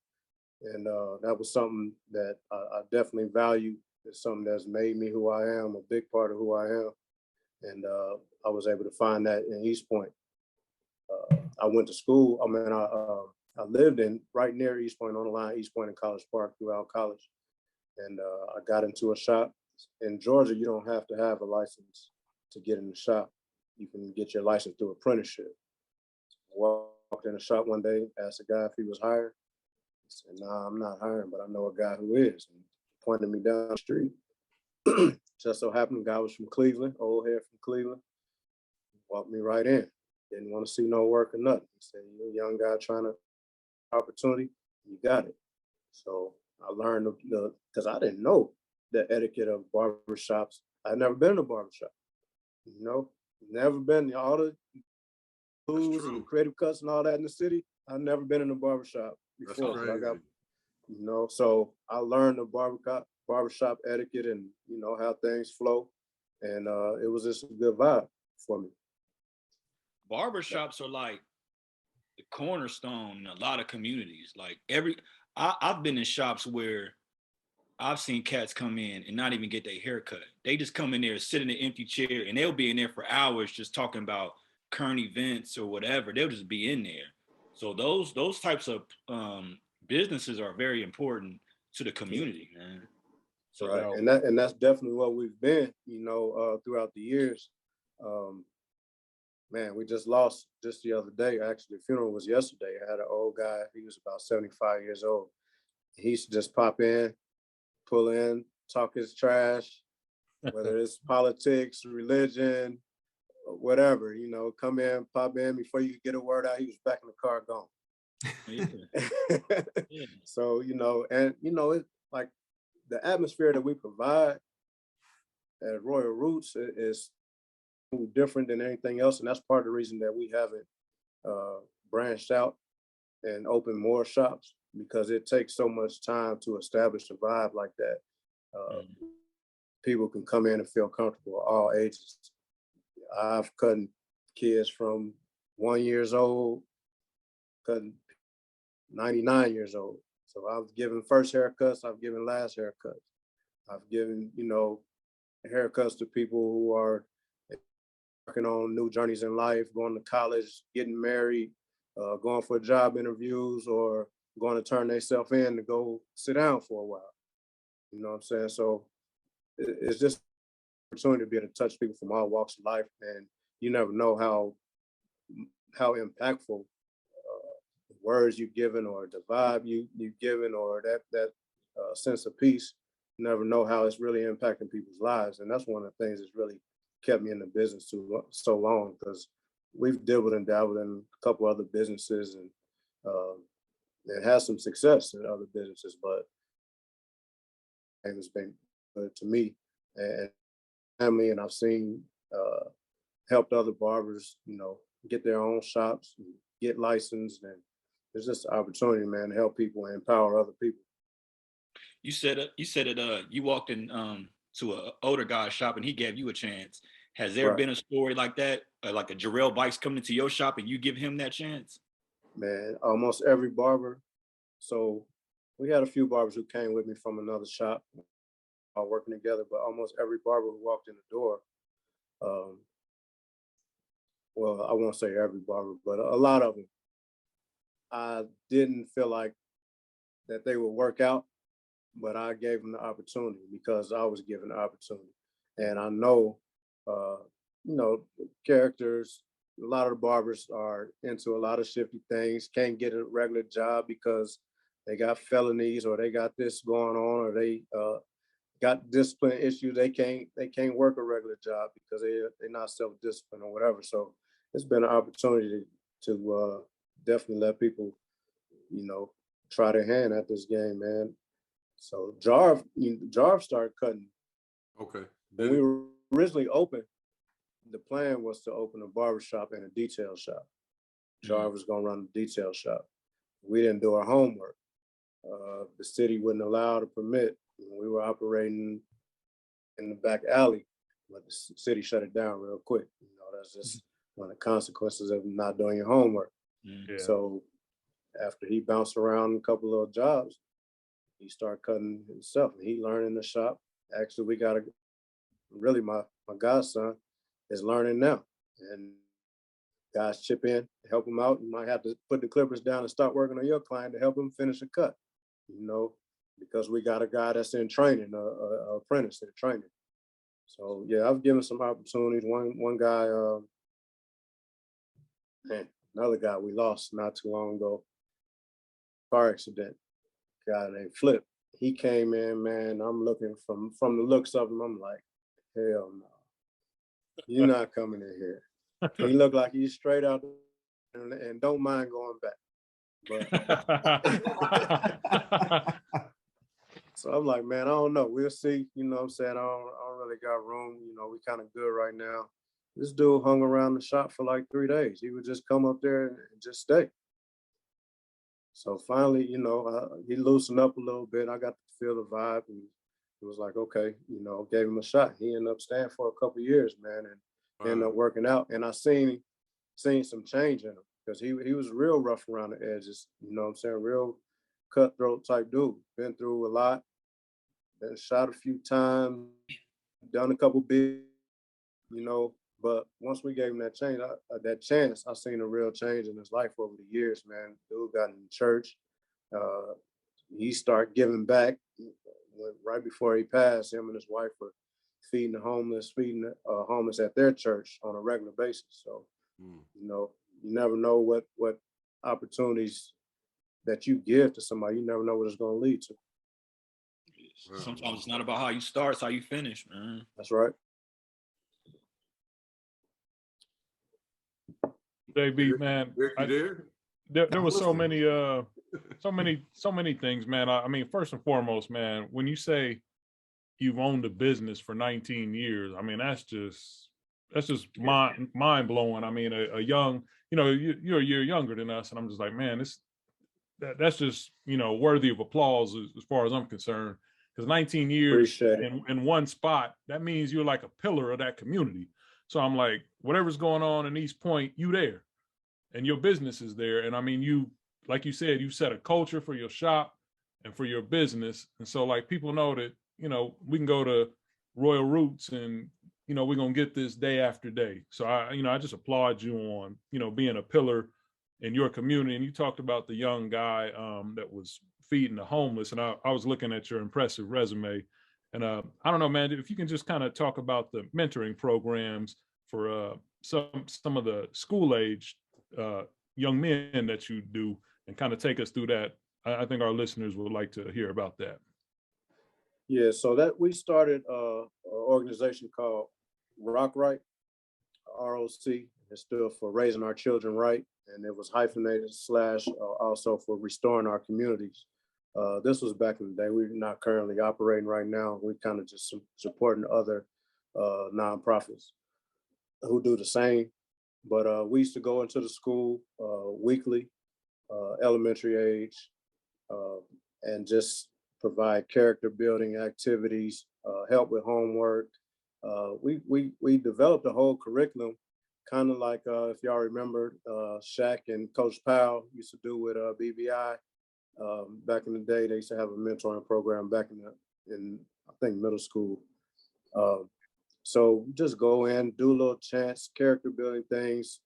And that was something that I definitely value. It's something that's made me who I am, a big part of who I am. And I was able to find that in East Point. I went to school. I lived right near East Point, on the line, East Point and College Park throughout college. and I got into a shop. In Georgia, you don't have to have a license to get in the shop. You can get your license through apprenticeship. Walked in the shop one day, asked a guy if he was hired. He said, "Nah, I'm not hiring, but I know a guy who is." And pointed me down the street. Just so happened, the guy was from Cleveland, old head from Cleveland. Walked me right in. Didn't want to see no work or nothing. He said, "You're a young guy trying to opportunity, you got it." So I learned because I didn't know the etiquette of barbershops. I'd never been in a barbershop, never been all the booze and creative cuts and all that in the city. I've never been in a barbershop before. So I got, so I learned the barbershop etiquette and how things flow, and it was just a good vibe for me. Barbershops are like the cornerstone in a lot of communities. Like I've been in shops where I've seen cats come in and not even get their hair cut. They just come in there, sit in an empty chair, and they'll be in there for hours just talking about current events or whatever. They'll just be in there. So those types of businesses are very important to the community, man. So right, and that's definitely what we've been, throughout the years. Man, we just lost just the other day. Actually, the funeral was yesterday. I had an old guy. He was about 75 years old. He used to just pop in, pull in, talk his trash, whether it's politics, religion, whatever, come in, pop in. Before you could get a word out, he was back in the car gone. Yeah. So, it's like the atmosphere that we provide at Royal Roots is different than anything else. And that's part of the reason that we haven't branched out and opened more shops, because it takes so much time to establish a vibe like that. People can come in and feel comfortable, all ages. I've cut kids from 1 year old, cutting 99 years old. So I've given first haircuts, I've given last haircuts. I've given, haircuts to people who are working on new journeys in life, going to college, getting married, going for job interviews, or going to turn themselves in to go sit down for a while. You know what I'm saying? So it's just an opportunity to be able to touch people from all walks of life, and you never know how impactful words you've given, or the vibe you've given, or that sense of peace. You never know how it's really impacting people's lives, and that's one of the things that's really kept me in the business so long, because we've dabbled and dabbled in a couple other businesses, and it has some success in other businesses, but it's been good to me and family, and I've seen helped other barbers, get their own shops, and get licensed, and it's just an opportunity, man, to help people and empower other people. You said it. You walked in to an older guy's shop and he gave you a chance. Has there been a story like that, like a Jerel Buycks coming into your shop and you give him that chance? Man, almost every barber. So we had a few barbers who came with me from another shop, all working together, but almost every barber who walked in the door, well, I won't say every barber, but a lot of them, I didn't feel like that they would work out, but I gave them the opportunity because I was given the opportunity. And I know, characters, a lot of the barbers are into a lot of shifty things, can't get a regular job because they got felonies, or they got this going on, or they got discipline issues. They can't work a regular job because they're not self-disciplined or whatever. So it's been an opportunity to definitely let people, try their hand at this game, man. So Jarv started cutting. Okay. When we were originally open, the plan was to open a barbershop and a detail shop. Jarv was gonna run the detail shop. We didn't do our homework. The city wouldn't allow the permit. We were operating in the back alley, but the city shut it down real quick. That's just one of the consequences of not doing your homework. Yeah. So after he bounced around a couple of jobs, he started cutting himself, and he learned in the shop. Actually, we got really my godson is learning now, and guys chip in, help him out. You might have to put the clippers down and start working on your client to help him finish a cut. because we got a guy that's in training, a apprentice in training. So yeah, I've given some opportunities. One guy, another guy we lost not too long ago, car accident, guy named Flip. He came in, man. I'm looking from the looks of him, I'm like, hell no, you're not coming in here. He looked like he's straight out and don't mind going back. But so I'm like, man, I don't know. We'll see. You know what I'm saying? I don't really got room. You know, we kind of good right now. This dude hung around the shop for like 3 days. He would just come up there and just stay. So finally, you know, he loosened up a little bit. I got to feel the vibe, and it was like, okay, you know, gave him a shot. He ended up staying for a couple of years, man, and ended up working out. And I seen some change in him, because he was real rough around the edges. You know what I'm saying? Real cutthroat type dude. Been through a lot. Been shot a few times. Done a couple big, you know. But once we gave him that chance, I seen a real change in his life over the years, man. Dude got in church. He started giving back. Right before he passed, him and his wife were feeding the homeless at their church on a regular basis. So, you know, you never know what opportunities that you give to somebody. You never know what it's going to lead to. Sometimes it's not about how you start, it's how you finish, man. That's right. JB, man, there was so many things, man. I mean, first and foremost, man, when you say you've owned a business for 19 years, I mean, that's just mind blowing. I mean, a young, you know, you're a year younger than us, and I'm just like, man, that's just, you know, worthy of applause as far as I'm concerned. Because 19 years in one spot, that means you're like a pillar of that community. So I'm like, whatever's going on in East Point, you there, and your business is there. And I mean, you, like you said, you set a culture for your shop and for your business. And so like people know that, you know, we can go to Royal Roots and, you know, we're going to get this day after day. So I just applaud you on, you know, being a pillar in your community. And you talked about the young guy that was feeding the homeless. And I was looking at your impressive resume. And I don't know, man, if you can just kind of talk about the mentoring programs for some of the school age young men that you do, and kind of take us through that. I think our listeners would like to hear about that. Yeah, so that we started an organization called Rock Right, ROC. It stood for Raising Our Children Right, and it was hyphenated / also for Restoring Our Communities. This was back in the day. We're not currently operating right now. We're kind of just supporting other nonprofits who do the same. But we used to go into the school weekly, elementary age, and just provide character building activities, help with homework. We developed a whole curriculum, kind of like if y'all remember, Shaq and Coach Powell used to do with BBI. Back in the day, they used to have a mentoring program back in I think middle school. So just go in, do a little chance, character building things,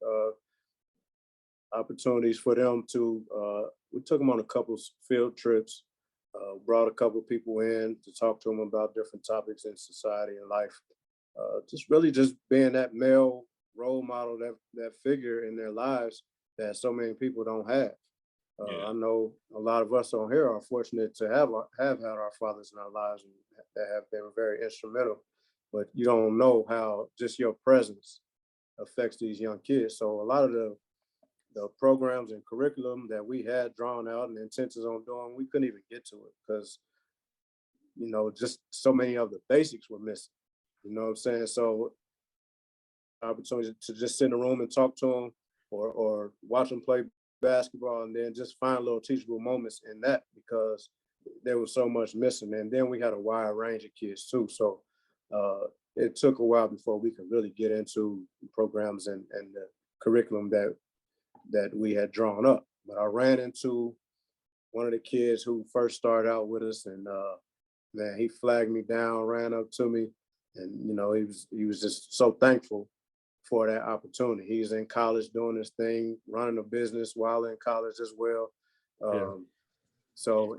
opportunities for them to, we took them on a couple field trips, brought a couple people in to talk to them about different topics in society and life. Just really just being that male role model, that figure in their lives that so many people don't have. I know a lot of us on here are fortunate to have had our fathers in our lives, and that have been very instrumental, but you don't know how just your presence affects these young kids. So a lot of the programs and curriculum that we had drawn out and intentions on doing, we couldn't even get to it because, you know, just so many of the basics were missing. You know what I'm saying? So opportunity to just sit in a room and talk to them, or watch them play basketball, and then just find little teachable moments in that, because there was so much missing. And then we had a wide range of kids too. So it took a while before we could really get into programs and the curriculum that we had drawn up. But I ran into one of the kids who first started out with us, and man, he flagged me down, ran up to me, and you know, he was just so thankful for that opportunity. He's in college doing this thing, running a business while in college as well. So,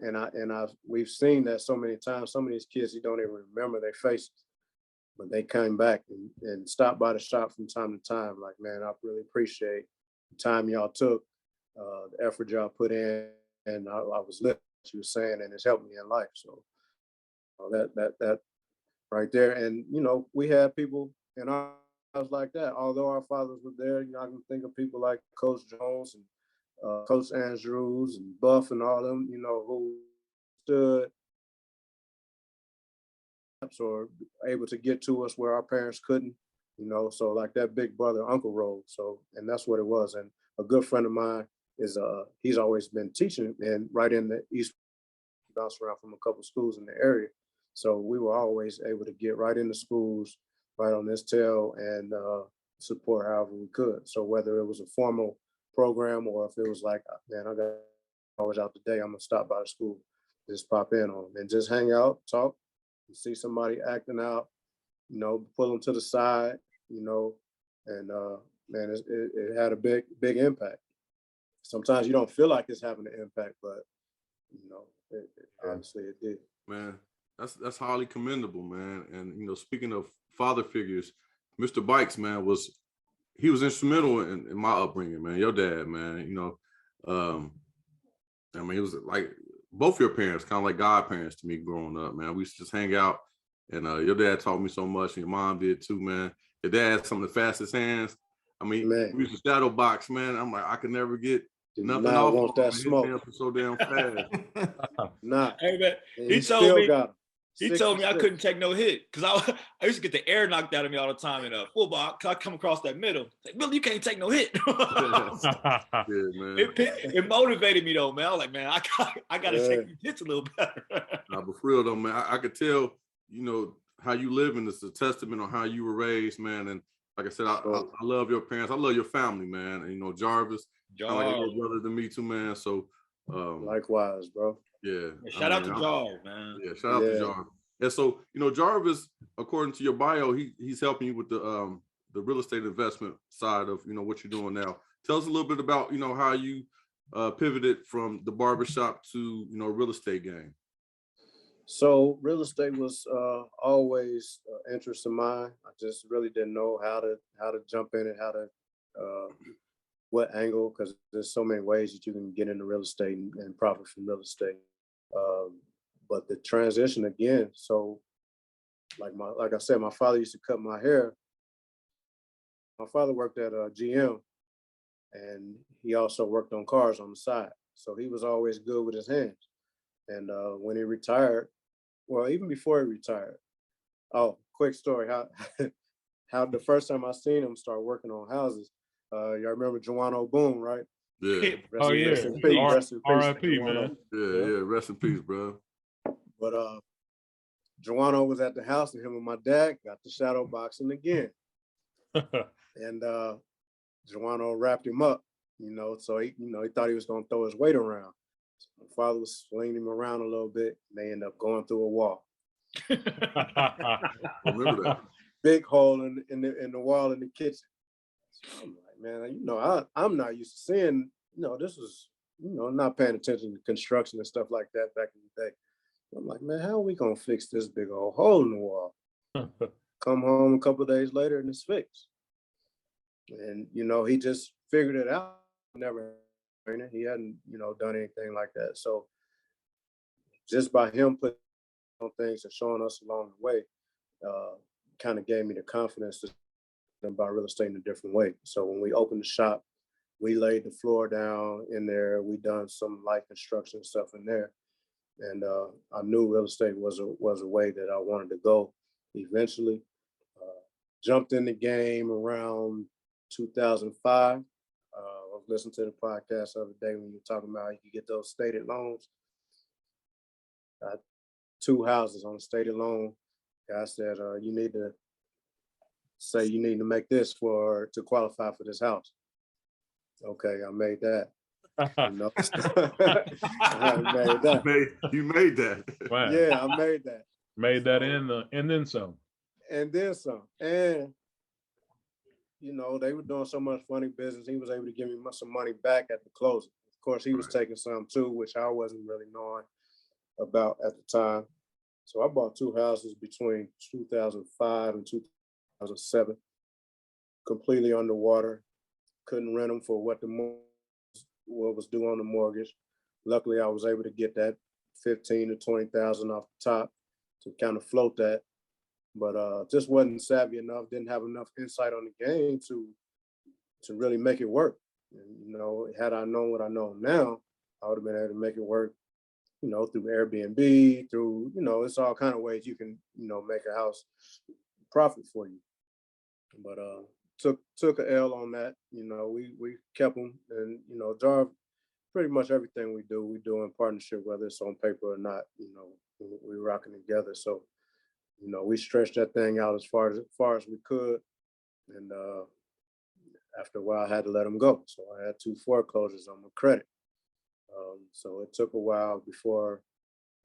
we've seen that so many times. Some of these kids, you don't even remember their faces, but they came back and stopped by the shop from time to time. Like, man, I really appreciate the time y'all took, the effort y'all put in, and I was listening to what you were saying, and it's helped me in life. So that right there. And we had people in our lives like that. Although our fathers were there, I can think of people like Coach Jones and Coach Andrews and Buff and all them, who stood or able to get to us where our parents couldn't, so like that big brother uncle role. So, and that's what it was. And a good friend of mine is he's always been teaching and right in the East, bounced around from a couple schools in the area. So we were always able to get right into schools, right on this tail, and support however we could. So whether it was a formal program or if it was like, man, I got hours out today, I'm gonna stop by the school, just pop in on them and just hang out, talk. You see somebody acting out, pull them to the side, and man, it had a big impact. Sometimes you don't feel like it's having an impact, but obviously it did. Man, that's highly commendable, man. And speaking of father figures, Mr. Buycks, man, he was instrumental in my upbringing, man. Your dad, man, I mean, it was like both your parents, kind of like godparents to me growing up, man. We used to just hang out, and your dad taught me so much, and your mom did too, man. Your dad had some of the fastest hands. I mean, we used to shadow box, man. I'm like, I could never get nothing off. Want that smoke so damn fast. Nah. Hey, man, he told me I couldn't take no hit because I used to get the air knocked out of me all the time in football. I come across that middle, like, Billy, you can't take no hit. Yeah, man. It motivated me though, man. I was like, man, I gotta take these hits a little better. Nah, but for real though, man, I could tell, how you live, and it's a testament on how you were raised, man. And like I said, I love your parents. I love your family, man. And Jarvis, kind of like a little brother to me too, man. So likewise, bro. Yeah. Shout out to Jarvis, man. Yeah, shout out to Jarvis. And so, Jarvis, according to your bio, he's helping you with the real estate investment side of, what you're doing now. Tell us a little bit about, how you pivoted from the barbershop to, real estate game. So real estate was always an interest of mine. I just really didn't know how to jump in it, how to what angle, because there's so many ways that you can get into real estate and profit from real estate. But the transition again, so like I said, my father used to cut my hair. My father worked at GM, and he also worked on cars on the side. So he was always good with his hands. And when he retired, well, even before he retired, quick story, how the first time I seen him start working on houses, y'all remember Joanno Boone, right? Yeah. Rest in peace. R.I.P. man. Yeah, rest in peace, bro. But Joanno was at the house, and him and my dad got the shadow boxing again. And Joanno wrapped him up, so he thought he was gonna throw his weight around. So my father was swinging him around a little bit, and they ended up going through a wall. Remember that. Big hole in the wall in the kitchen. So I'm like, man, I'm not used to seeing, this was, not paying attention to construction and stuff like that back in the day. I'm like, man, how are we gonna fix this big old hole in the wall? Come home a couple of days later and it's fixed. And he just figured it out. Never, he hadn't, done anything like that. So just by him putting on things and showing us along the way, kind of gave me the confidence to buy real estate in a different way. So when we opened the shop, we laid the floor down in there. We done some light construction stuff in there, and I knew real estate was a way that I wanted to go. Eventually, jumped in the game around 2005. I was listening to the podcast the other day when you were talking about you could get those stated loans. 2 houses on a stated loan. I said, you need to make this to qualify for this house. Okay, I made that. I made that. You made that. Wow. Yeah, I made that. Made that and then some. And then some. And they were doing so much funny business. He was able to give me some money back at the closing. Of course, he was Right. taking some too, which I wasn't really knowing about at the time. So I bought 2 houses between 2005 and 2007, completely underwater. Couldn't rent them for what what was due on the mortgage. Luckily, I was able to get that 15 to 20,000 off the top to kind of float that, but just wasn't savvy enough. Didn't have enough insight on the game to really make it work. And, you know, had I known what I know now, I would have been able to make it work. You know, through Airbnb, through, you know, it's all kind of ways you can, you know, make a house profit for you. But took a L on that. You know, we kept them, and you know, Jar, pretty much everything we do in partnership, whether it's on paper or not. You know, we rocking together. So, you know, we stretched that thing out as far as we could, and after a while, I had to let them go. So I had 2 foreclosures on my credit. So it took a while before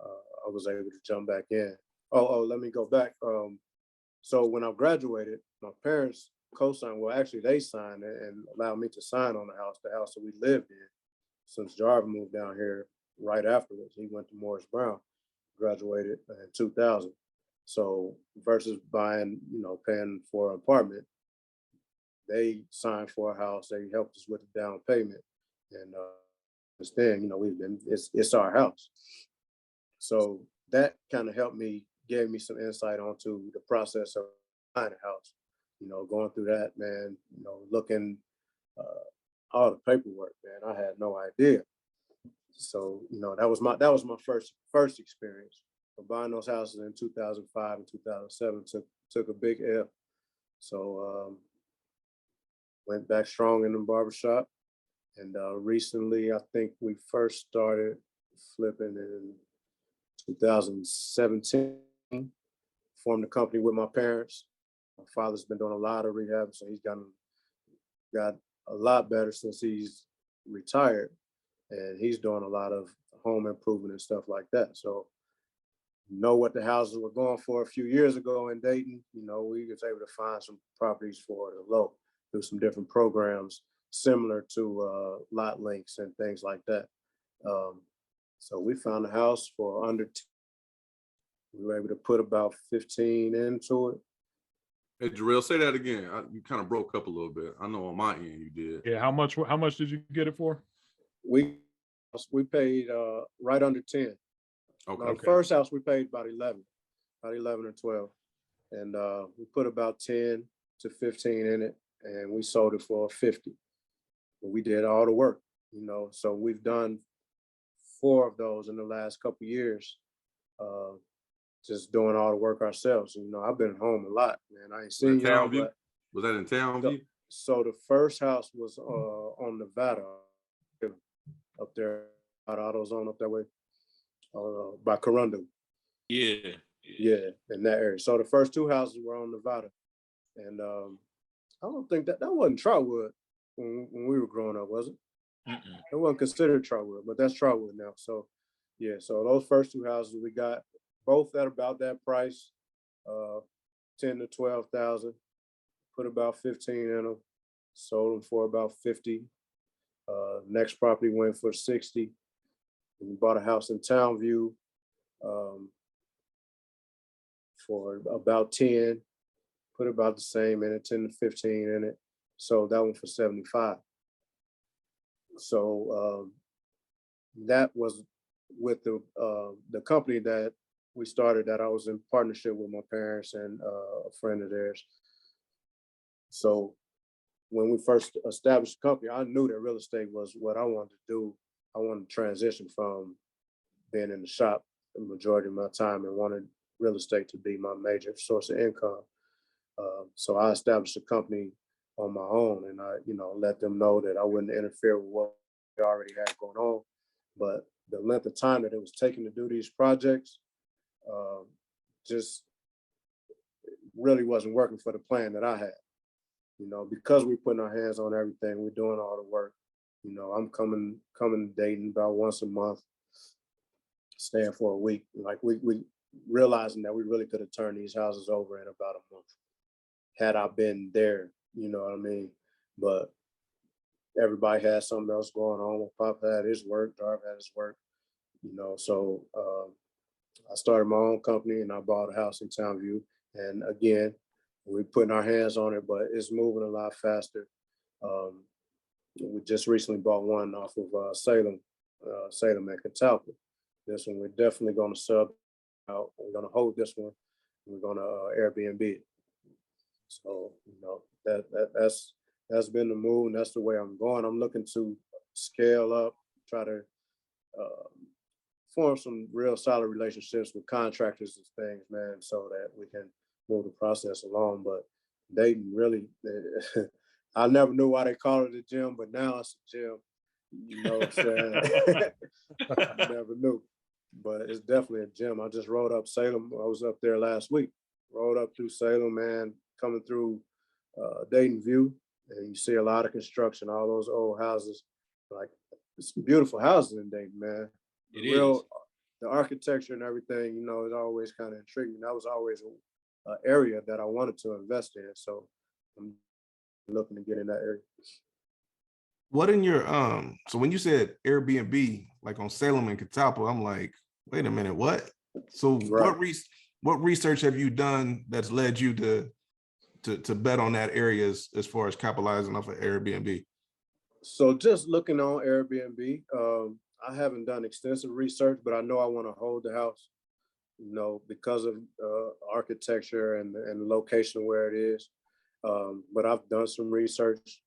I was able to jump back in. Oh, let me go back. So when I graduated, my parents co-signed. Well, actually, they signed it and allowed me to sign on the house that we lived in. Since Jarvis moved down here right afterwards, he went to Morris Brown, graduated in 2000. So versus buying, you know, paying for an apartment, they signed for a house. They helped us with the down payment, and since then, you know, it's our house. So that kind of helped me, gave me some insight onto the process of buying a house. You know, going through that, man. You know, looking all the paperwork, man. I had no idea. So you know, that was my first experience. But buying those houses in 2005 and 2007 took a big L. So went back strong in the barbershop. And recently, I think we first started flipping in 2017, formed a company with my parents. My father's been doing a lot of rehab, so he's got a lot better since he's retired. And he's doing a lot of home improvement and stuff like that. So know what the houses were going for a few years ago in Dayton. You know, we was able to find some properties for the low through some different programs similar to lot links and things like that. So we found a house for under 10. We were able to put about 15 into it. Hey, Jerel, say that again. You kind of broke up a little bit. I know on my end you did. Yeah, how much did you get it for? We paid right under 10. Okay. Now, the first house we paid about 11 or 12. And we put about 10 to 15 in it, and we sold it for 50. But we did all the work, you know. So we've done 4 of those in the last couple of years, just doing all the work ourselves. You know, I've been home a lot, man. I ain't seen y'all, but was that in Townview? so the first house was on Nevada, up there, AutoZone up that way, by Corundu. Yeah. Yeah, in that area. So the first 2 houses were on Nevada, and I don't think that wasn't Trotwood when we were growing up, was it? It wasn't considered Trotwood, but that's Trotwood now. So yeah, so those first 2 houses we got both at about that price, 10 to 12,000. Put about 15 in them, sold them for about 50. Next property went for 60. We bought a house in Townview for about 10. Put about the same in it, 10 to 15 in it. Sold that one for 75. So that was with the company that we started, that I was in partnership with my parents and a friend of theirs. So when we first established the company, I knew that real estate was what I wanted to do. I wanted to transition from being in the shop the majority of my time and wanted real estate to be my major source of income. So I established a company on my own, and I, you know, let them know that I wouldn't interfere with what we already had going on. But the length of time that it was taking to do these projects just really wasn't working for the plan that I had. You know, because we're putting our hands on everything, we're doing all the work. You know, I'm coming to Dayton about once a month, staying for a week. Like we realizing that we really could have turned these houses over in about a month had I been there. You know what I mean? But everybody had something else going on. Pop had his work, Darv had his work, you know. So I started my own company and I bought a house in Townview. And again, we're putting our hands on it, but it's moving a lot faster. We just recently bought one off of Salem and Catalpa. This one we're definitely going to sub out. We're going to hold this one. We're going to Airbnb it. So, you know, that's been the move, and that's the way I'm going. I'm looking to scale up, try to form some real solid relationships with contractors and things, man, so that we can move the process along. But Dayton really, I never knew why they call it a gym, but now it's a gym. You know what I'm saying? I never knew, but it's definitely a gym. I just rode up Salem. I was up there last week. Rode up through Salem, man, coming through Dayton View, and you see a lot of construction, all those old houses. Like, it's beautiful houses in Dayton, man. The architecture and everything, you know, is always kind of intriguing. That was always an area that I wanted to invest in. So I'm looking to get in that area. What in your so when you said Airbnb, like on Salem and Catalpa, I'm like, wait a minute, what? So Right. what research have you done that's led you to bet on that area as far as capitalizing off of Airbnb? So just looking on Airbnb, I haven't done extensive research, but I know I want to hold the house, you know, because of architecture and the location where it is. But I've done some research,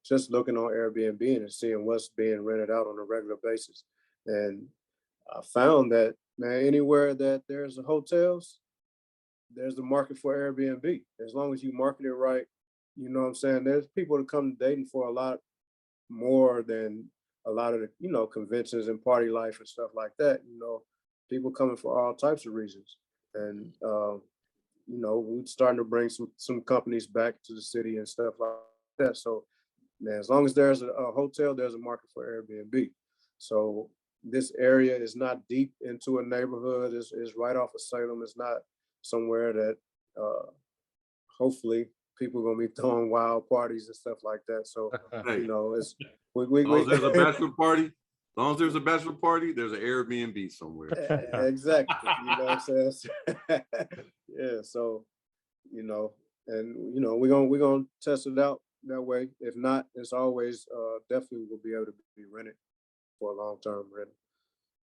just looking on Airbnb and seeing what's being rented out on a regular basis. And I found that, man, anywhere that there's hotels, there's a market for Airbnb. As long as you market it right, you know what I'm saying? There's people that come to Dayton for a lot more than a lot of the, you know, conventions and party life and stuff like that. You know, people coming for all types of reasons. And, you know, we're starting to bring some companies back to the city and stuff like that. So, man, as long as there's a hotel, there's a market for Airbnb. So this area is not deep into a neighborhood. It's right off of Salem. It's not somewhere that hopefully people are gonna be throwing wild parties and stuff like that. So, Hey, you know, it's as long as there's a bachelor party, as long as there's a bachelor party, there's an Airbnb somewhere. Exactly. You know what I'm saying? Yeah. So, you know, and you know, we're gonna test it out that way. If not, it's always definitely will be able to be rented for a long-term rental.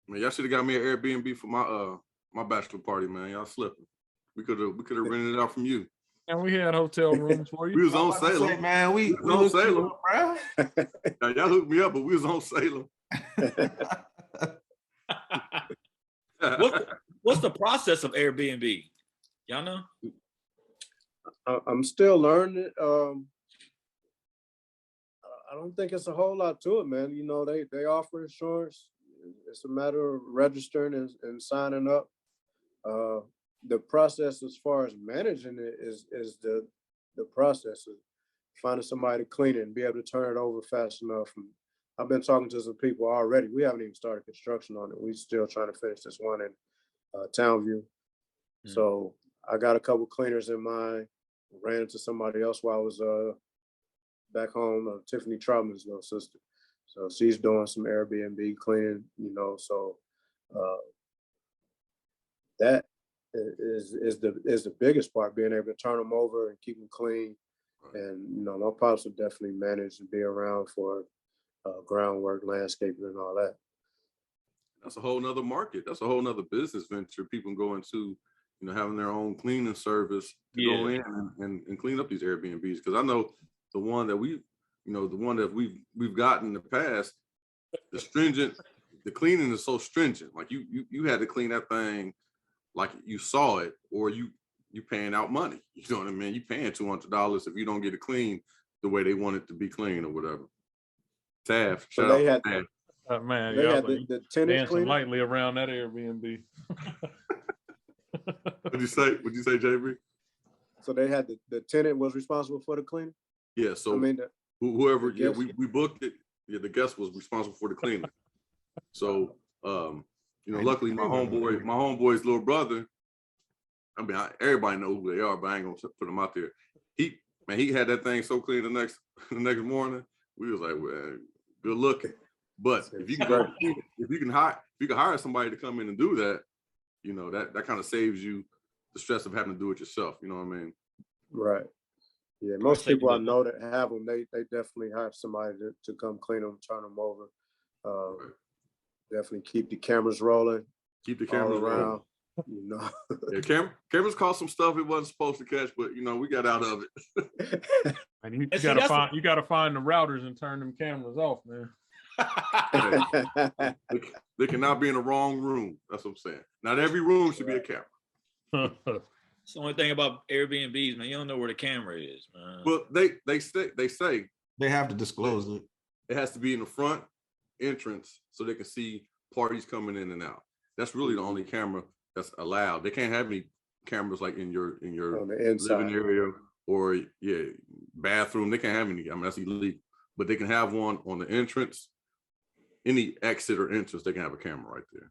Man, y'all should have got me an Airbnb for my bachelor party, man. Y'all slipping. We could have rented it out from you. And we had hotel rooms for We you. was on Salem, man. We was on Salem, bro. Now, y'all hooked me up, but we was on Salem. What's the process of Airbnb? Y'all know? I'm still learning it. I don't think it's a whole lot to it, man. You know, they offer insurance. It's a matter of registering and signing up. The process as far as managing it is the process of finding somebody to clean it and be able to turn it over fast enough. And I've been talking to some people already. We haven't even started construction on it. We're still trying to finish this one in Townview. So I got a couple cleaners in mind. Ran into somebody else while I was back home, Tiffany Troutman's little sister. So she's doing some Airbnb cleaning, you know, so that is the biggest part, being able to turn them over and keep them clean. And, you know, my pops would definitely manage to be around for groundwork, landscaping and all that. That's a whole nother market. That's a whole nother business venture. People go into, you know, having their own cleaning service to go in and clean up these Airbnbs. Because I know the one that we've gotten in the past, the cleaning is so stringent. Like you had to clean that thing like you saw it, or you paying out money. You know what I mean? You paying $200 if you don't get it clean the way they want it to be clean or whatever. Taft, shout out to Taft. Man, They y'all had the tenants dancing cleaner. lightly around that Airbnb. What'd you say, JB? So they had the tenant was responsible for the cleaning? Yeah, so I mean, whoever, we booked it. Yeah, the guest was responsible for the cleaning. So, you know, luckily my homeboy's little brother, I mean, everybody knows who they are, but I ain't gonna put them out there. He had that thing so clean the next morning. We was like, well, good looking. But if you can hire somebody to come in and do that, you know, that kind of saves you the stress of having to do it yourself. You know what I mean? Right. Yeah, most people I know that have them, they definitely have somebody to come clean them, turn them over. Right. Definitely keep the cameras rolling. Keep the cameras around. rolling. You know. Yeah, cameras caught some stuff it wasn't supposed to catch, but you know, we got out of it. And you gotta find the routers and turn them cameras off, man. They cannot be in the wrong room. That's what I'm saying. Not every room should be a camera. It's the only thing about Airbnbs, man. You don't know where the camera is, man. Well, they say They have to disclose it. it has to be in the front entrance so they can see parties coming in and out. That's really the only camera that's allowed. They can't have any cameras like in your On the inside. living area or bathroom. They can't have any. I mean, that's illegal. But they can have one on the entrance. Any exit or entrance, they can have a camera right there.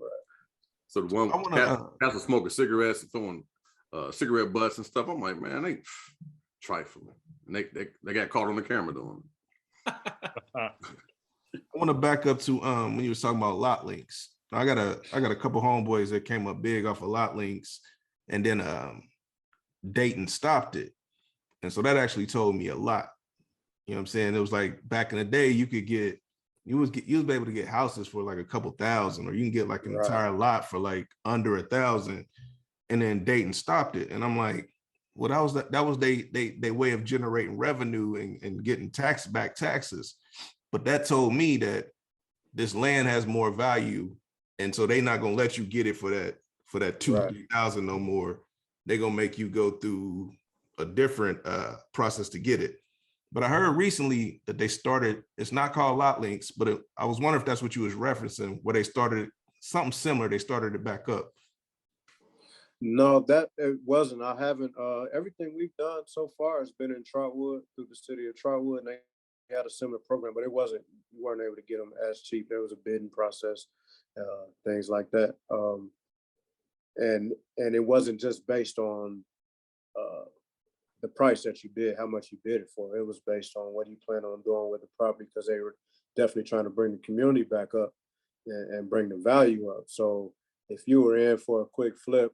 Right. So the one has to smoke a cigarette, throwing cigarette butts and stuff. I'm like, man, they trifling. And they got caught on the camera doing it. I want to back up to when you was talking about lot links. I got a couple homeboys that came up big off of lot links, and then Dayton stopped it, and so that actually told me a lot. You know what I'm saying? It was like back in the day, you was able to get houses for like a couple thousand, or you can get like an entire lot for like under 1,000, and then Dayton stopped it, and I'm like, well, that was they way of generating revenue and getting taxes. But that told me that this land has more value, and so they're not gonna let you get it for that 2,000-3,000 no more. They're gonna make you go through a different process to get it. But I heard recently that they started, it's not called lot links, but I was wondering if that's what you was referencing, where they started something similar. They started it back up. No, that it wasn't. I haven't. Everything we've done so far has been in Trotwood, through the city of Trotwood, and they had a similar program, but it wasn't. You weren't able to get them as cheap. There was a bidding process, things like that, and it wasn't just based on the price that you bid, how much you bid it for. It was based on what you plan on doing with the property, because they were definitely trying to bring the community back up and bring the value up. So if you were in for a quick flip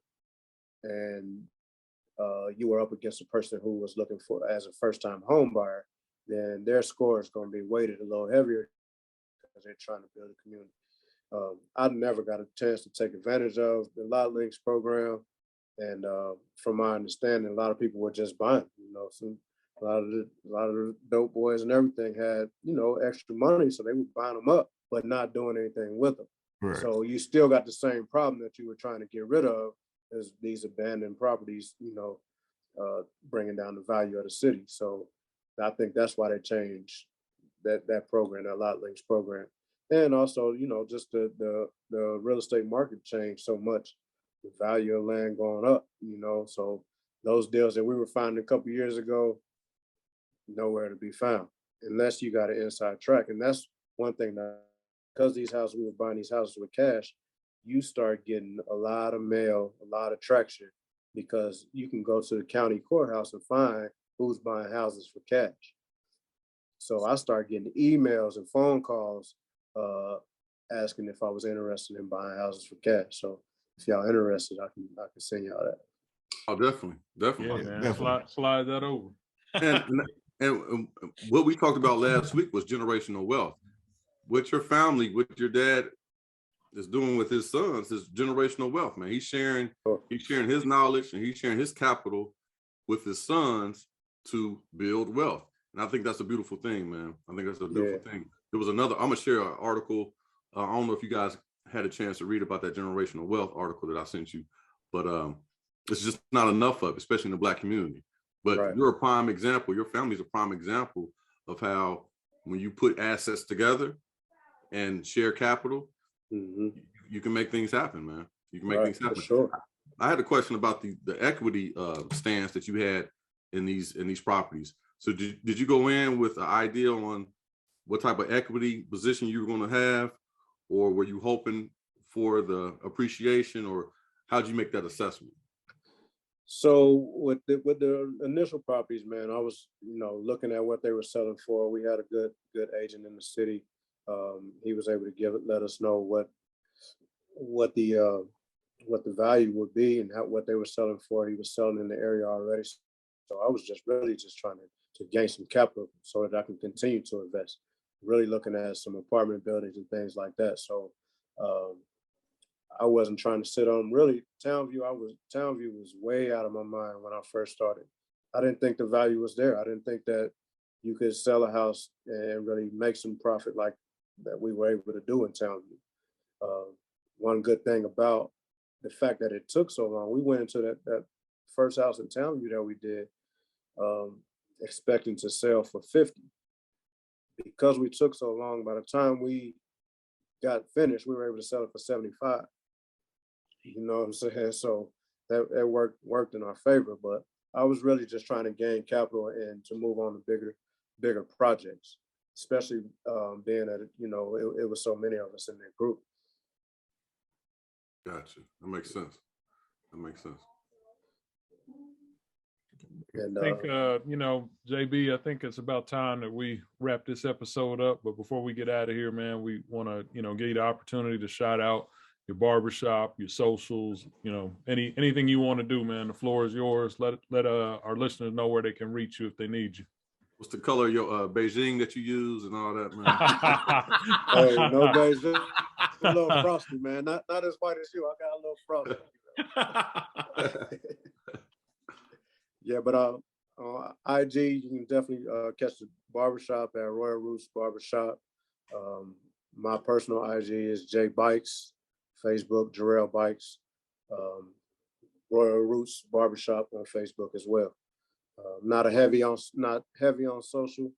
and you were up against a person who was looking for as a first-time home buyer, then their score is going to be weighted a little heavier because they're trying to build a community. I never got a chance to take advantage of the Lot Links program. And from my understanding, a lot of people were just buying, you know, a lot of the dope boys and everything had, you know, extra money. So they were buying them up, but not doing anything with them. Right. So you still got the same problem that you were trying to get rid of, as these abandoned properties, you know, bringing down the value of the city. So I think that's why they changed that program, that Lot Links program. And also, you know, just the real estate market changed so much. The value of land going up, you know, so those deals that we were finding a couple years ago, nowhere to be found unless you got an inside track. And that's one thing, that because we were buying these houses with cash, you start getting a lot of mail, a lot of traction, because you can go to the county courthouse and find who's buying houses for cash. So I started getting emails and phone calls asking if I was interested in buying houses for cash. So if y'all interested, I can send y'all that. Oh, definitely. Yeah, man. Definitely. Slide that over. And what we talked about last week was generational wealth. What your family, what your dad is doing with his sons is generational wealth, man. He's sharing his knowledge and he's sharing his capital with his sons to build wealth. And I think that's a beautiful thing, man. I think that's a beautiful thing. There was another, I'm gonna share an article. I don't know if you guys had a chance to read about that generational wealth article that I sent you, but it's just not enough of it, especially in the Black community. But you're a prime example. Your family's a prime example of how when you put assets together and share capital, you can make things happen, man. You can make things happen. Sure. I had a question about the equity stance that you had in these properties. So did you go in with an idea on what type of equity position you were going to have, or were you hoping for the appreciation, or how'd you make that assessment? So with the initial properties, man, I was, looking at what they were selling for. We had a good agent in the city. He was able to let us know what the value would be and what they were selling for. He was selling in the area already. So I was just trying to gain some capital so that I can continue to invest. Really looking at some apartment buildings and things like that. So I wasn't trying to sit on really Townview. Townview was way out of my mind when I first started. I didn't think the value was there. I didn't think that you could sell a house and really make some profit like that we were able to do in Townview. One good thing about the fact that it took so long, we went into that first house in Townview that we did, expecting to sell for 50. Because we took so long, by the time we got finished, we were able to sell it for 75. You know what I'm saying? So that worked in our favor. But I was really just trying to gain capital and to move on to bigger projects, especially being that it was so many of us in that group. Gotcha. That makes sense. And I think, JB, I think it's about time that we wrap this episode up. But before we get out of here, man, we want to, give you the opportunity to shout out your barbershop, your socials, anything you want to do, man. The floor is yours. Let our listeners know where they can reach you if they need you. What's the color of your Beijing that you use and all that, man? Hey, no Beijing. A little frosty, man. Not as white as you. I got a little frosty. Yeah, but on IG, you can definitely catch the barbershop at Royal Roots Barbershop. My personal IG is J Buycks, Facebook, Jerel Buycks, Royal Roots Barbershop on Facebook as well. Not heavy on social,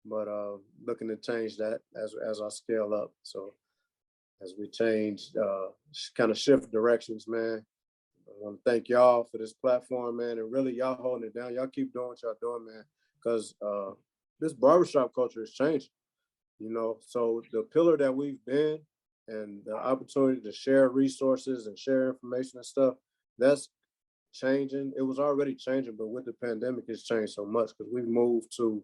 but looking to change that as I scale up. So as we change, kind of shift directions, man. I want to thank y'all for this platform, man, and really y'all holding it down. Y'all keep doing what y'all doing, man, because this barbershop culture is changing, So the pillar that we've been and the opportunity to share resources and share information and stuff, that's changing. It was already changing, but with the pandemic, it's changed so much because we've moved to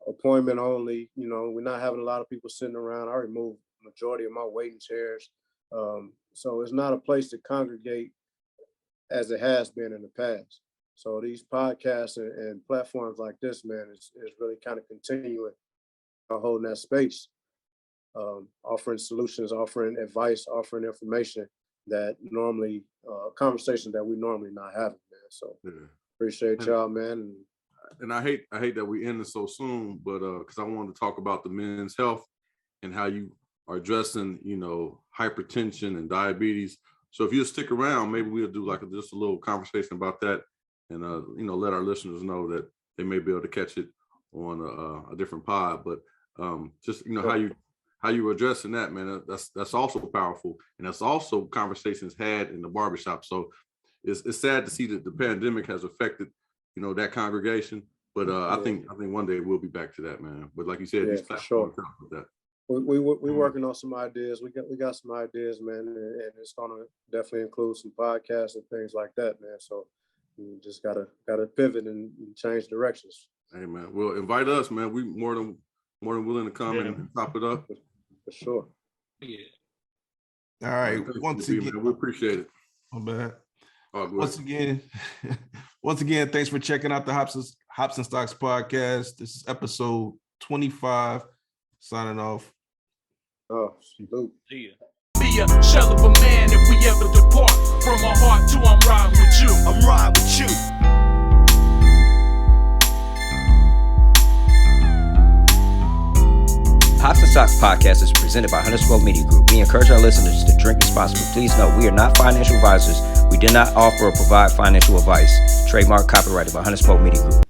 appointment only. We're not having a lot of people sitting around. I removed the majority of my waiting chairs. So it's not a place to congregate as it has been in the past. So these podcasts and platforms like this, man, is really kind of continuing holding that space, offering solutions, offering advice, offering information that normally, conversations that we normally not having, man. So appreciate y'all, man. And I hate that we ended so soon, but because I wanted to talk about the men's health and how you are addressing, hypertension and diabetes. So if you stick around, maybe we'll do just a little conversation about that, and let our listeners know that they may be able to catch it on a different pod. But how you addressing that, man, that's also powerful, and that's also conversations had in the barbershop. So it's sad to see that the pandemic has affected that congregation, but I think one day we'll be back to that, man. But like you said, these platforms help with that. We working on some ideas. We got some ideas, man, and it's gonna definitely include some podcasts and things like that, man. So we just gotta pivot and change directions. Hey, man, well, invite us, man. We more than willing to come and top it up. For sure. Yeah. All right. Once again, we appreciate it. My bad. Once again, thanks for checking out the Hops and Stocks podcast. This is episode 25. Signing off. Oh, salute. See ya. Be a shell of a man if we ever depart. From my heart to I'm riding with you. I'm riding with you. Hops and Stocks podcast is presented by Untitled Media Group. We encourage our listeners to drink responsibly. Please note, we are not financial advisors. We do not offer or provide financial advice. Trademark copyrighted by Untitled Media Group.